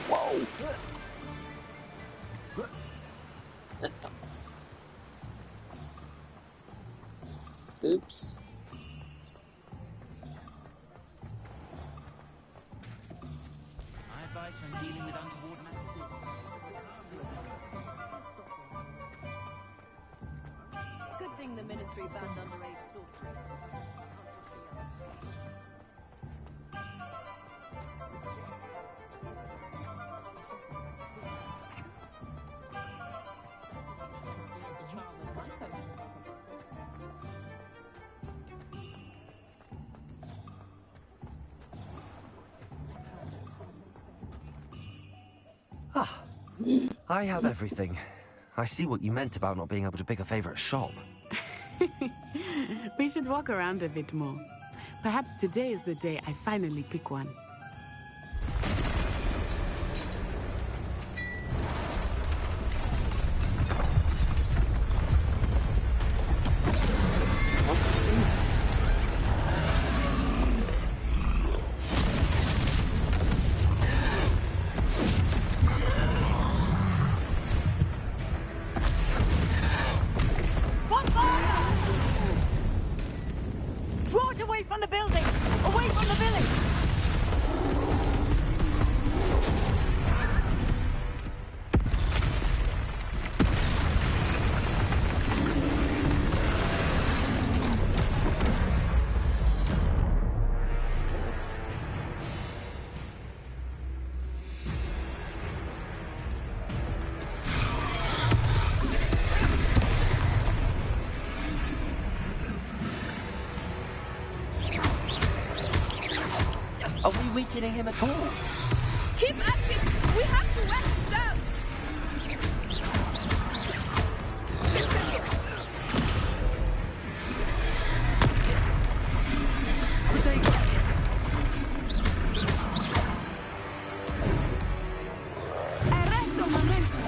Whoa! Oops.
My advice when dealing with untoward
Good thing the Ministry banned underage sorcery.
Ah, I have everything. I see what you meant about not being able to pick a favourite shop.
We should walk around a bit more. Perhaps today is the day I finally pick one.
Draw it away from the building! Away from the village!
Are we weakening him at all?
Keep at it! We have to wear him down! Arresto momento!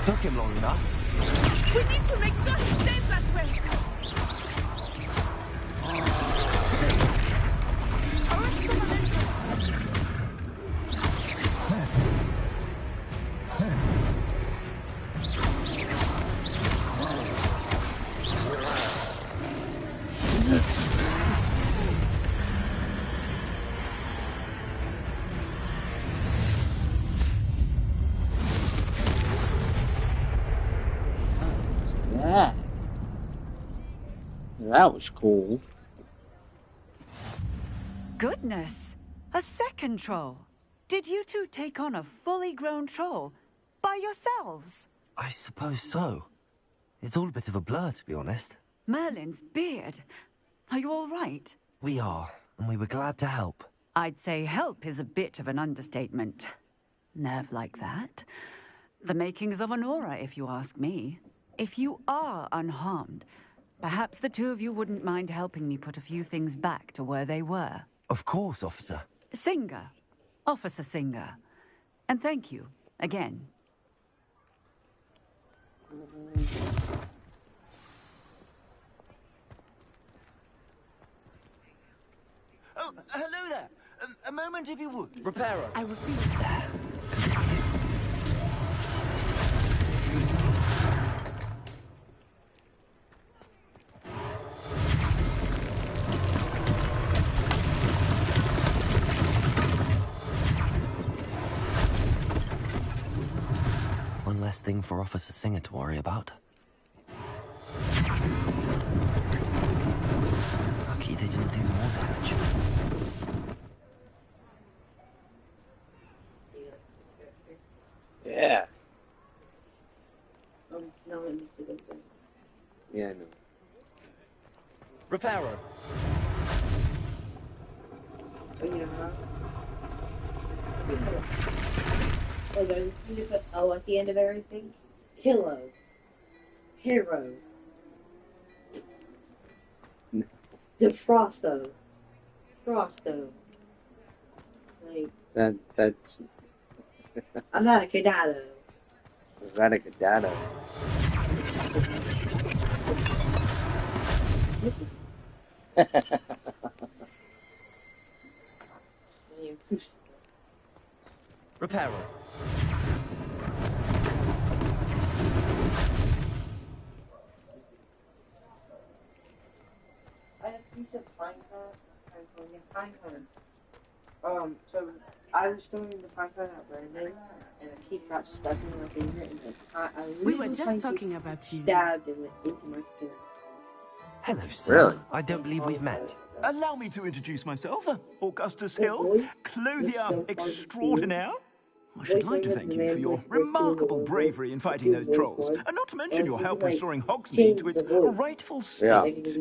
Took him long enough.
We need to make sure he stays that way! Arresto momento!
Yeah. That was cool.
Goodness! A second troll! Did you two take on a fully grown troll by yourselves?
I suppose so. It's all a bit of a blur, to be honest.
Merlin's beard. Are you all right?
We are, and we were glad to help.
I'd say help is a bit of an understatement. Nerve like that. The makings of an aura, if you ask me. If you are unharmed, perhaps the two of you wouldn't mind helping me put a few things back to where they were.
Of course, officer.
Singer. Officer Singer. And thank you, again.
Oh, hello there. A moment, if you would.
Repairer.
I will see you.
One less thing for Officer Singer to worry about. Lucky they didn't do more damage.
Yeah. Yeah, I know.
Repairer.
Oh, at the end of everything? Pillow. Hero. Defrosto. Frosto. Like,
That's
I'm not a cadado.
Radicadado.
Repairer.
I have a piece of so I was throwing the pine cone at Brandon, and a piece got stuck in my finger, and
We were just talking about you.
Stabbed and went into my skin.
Hello, sir.
Really?
I don't believe we've met.
Allow me to introduce myself, Augustus Hill, clothier extraordinaire. I should like to thank you for your remarkable bravery in fighting those trolls, and not to mention your help restoring Hogsmeade to its rightful state.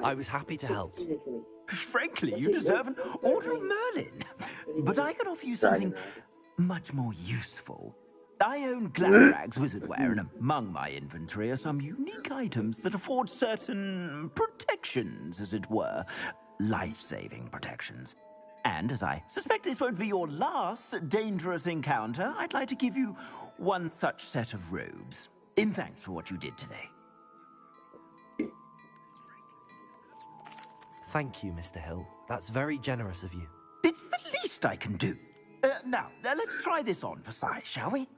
I was happy to help.
Frankly, you deserve an Order of Merlin. But I can offer you something much more useful. I own Gladrag's wizardware, and among my inventory are some unique items that afford certain protections, as it were. Life-saving protections. And as I suspect this won't be your last dangerous encounter, I'd like to give you one such set of robes, in thanks for what you did today.
Thank you, Mr. Hill. That's very generous of you.
It's the least I can do. Now, let's try this on for size, shall we?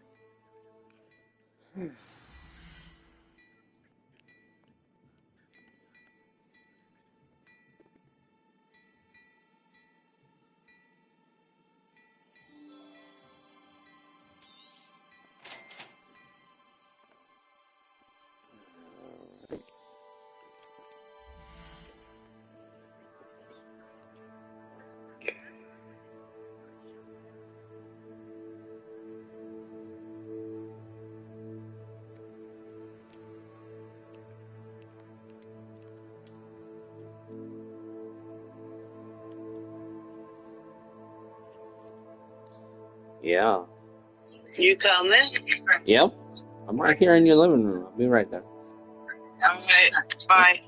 Yeah.
You coming?
Yep. I'm right here in your living room. I'll be right there.
Alright, bye.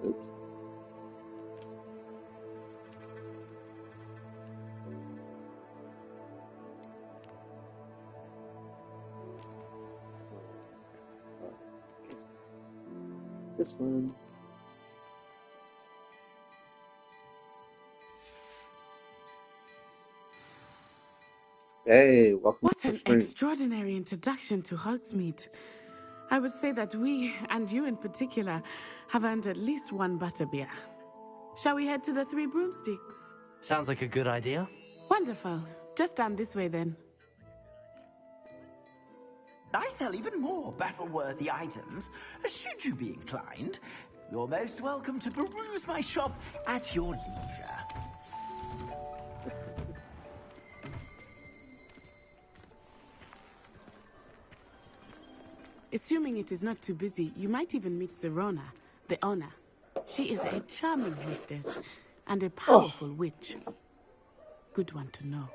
Oops. This one. Hey, welcome
What
to the
an
stream.
extraordinary introduction to Hogsmeade. I would say that we, and you in particular, have earned at least one butterbeer. Shall we head to the Three Broomsticks?
Sounds like a good idea.
Wonderful. Just down this way then.
I sell even more battle-worthy items. Should you be inclined, you're most welcome to peruse my shop at your leisure.
Assuming it is not too busy, you might even meet Serona, the owner. She is a charming hostess and a powerful witch. Good one to know.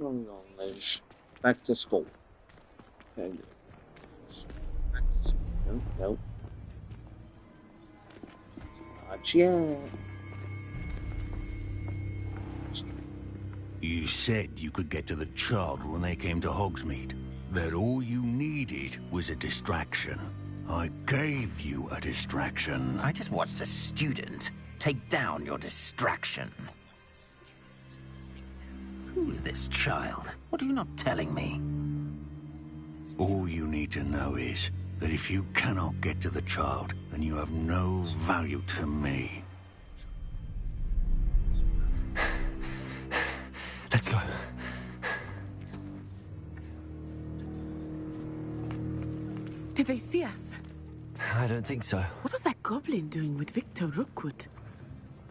going on then? Back to school. Okay. No, no. Not yet.
You said you could get to the child when they came to Hogsmeade. That all you needed was a distraction. I gave you a distraction.
I just watched a student take down your distraction. Who's this child? What are you not telling me?
All you need to know is that if you cannot get to the child, then you have no value to me.
Let's go.
Did they see us?
I don't think so.
What was that goblin doing with Victor Rookwood?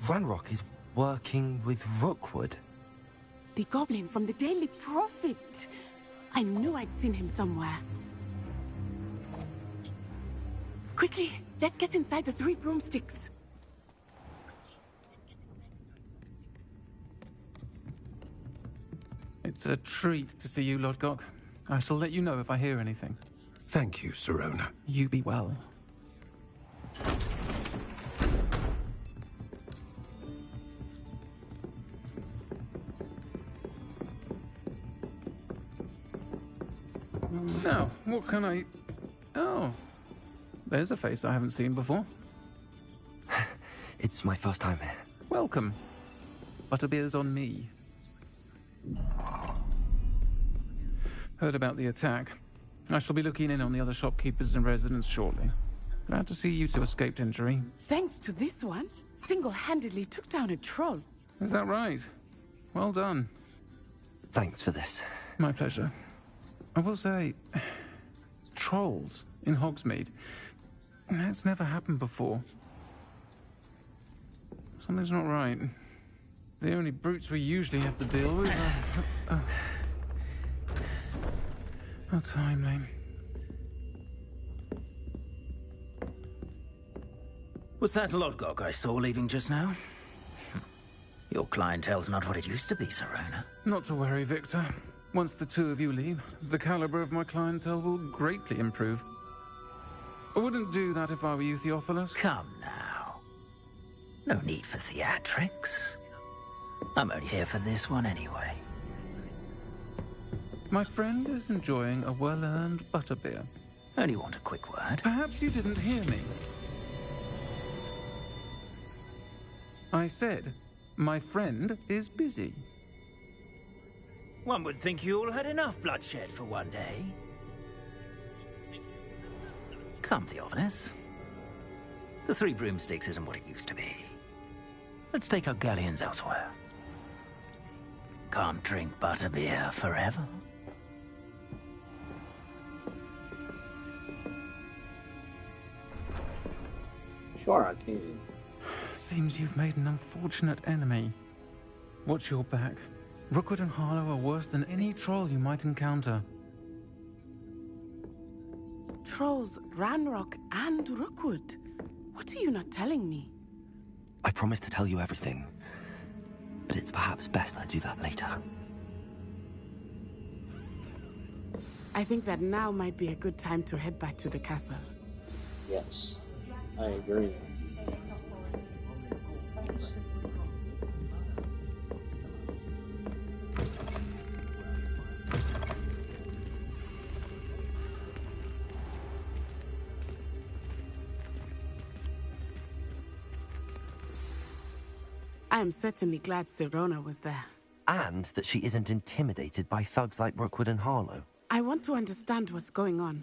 Ranrock is working with Rookwood.
The goblin from the Daily Prophet. I knew I'd seen him somewhere. Quickly, let's get inside the 3 broomsticks.
It's a treat to see you, Lodgok. I shall let you know if I hear anything.
Thank you, Sirona.
You be well. Now, what can I... Oh, there's a face I haven't seen before.
It's my first time here.
Welcome. Butterbeer's on me. Heard about the attack. I shall be looking in on the other shopkeepers and residents shortly. Glad to see you two escaped injury.
Thanks to this one, single-handedly took down a troll.
Is that right? Well done.
Thanks for this.
My pleasure. I will say, trolls in Hogsmeade. That's never happened before. Something's not right. The only brutes we usually have to deal with are... How timely.
Was that Lodgok I saw leaving just now? Your clientele's not what it used to be, Sirona.
Not to worry, Victor. Once the 2 of you leave, the caliber of my clientele will greatly improve. I wouldn't do that if I were you, Theophilus.
Come now. No need for theatrics. I'm only here for this one anyway.
My friend is enjoying a well-earned butterbeer.
Only want a quick word.
Perhaps you didn't hear me. I said, my friend is busy.
One would think you all had enough bloodshed for one day. Come, Theophilus. The 3 broomsticks isn't what it used to be. Let's take our galleons elsewhere. Can't drink butterbeer forever.
Sure, I can.
Seems you've made an unfortunate enemy. Watch your back. Rookwood and Harlow are worse than any troll you might encounter.
Trolls, Ranrock, and Rookwood. What are you not telling me?
I promise to tell you everything, but it's perhaps best I do that later.
I think that now might be a good time to head back to the castle.
Yes, I agree.
I am certainly glad Sirona was there.
And that she isn't intimidated by thugs like Rookwood and Harlow.
I want to understand what's going on,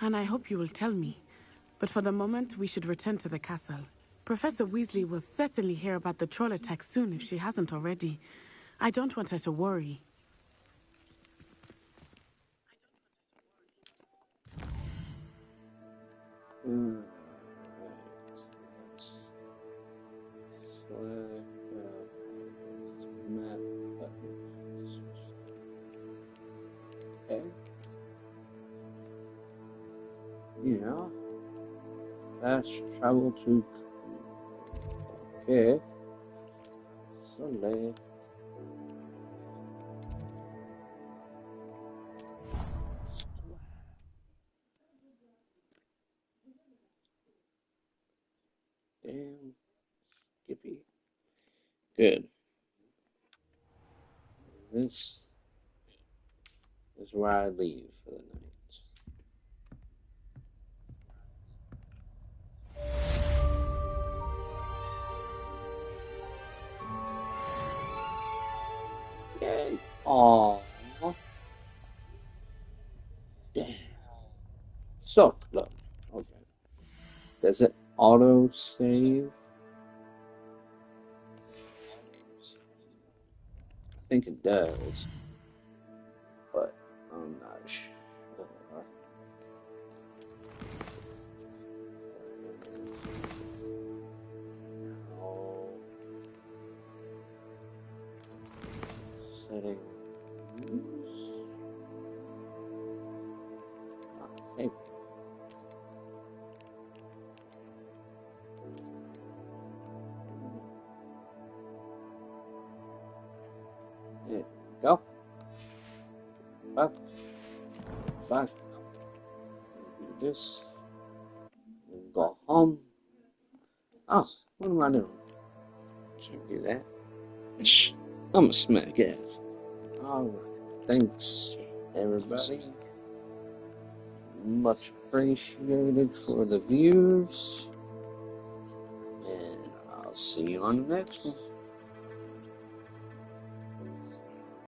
and I hope you will tell me. But for the moment, we should return to the castle. Professor Weasley will certainly hear about the troll attack soon if she hasn't already. I don't want her to worry.
Okay. Yeah. Fast travel to. Okay. So late. Damn. Skippy. Good. This is where I leave for the night. Yay. Aww. Damn. Suck, look. Okay. Does it auto save? I think it does. But I'm not sure. Settings. Save. There we go. Back. Do this. And go home. Oh, what am I doing? Can't do that. I'm a smack ass. Alright. Thanks, everybody. Much appreciated for the views. And I'll see you on the next one.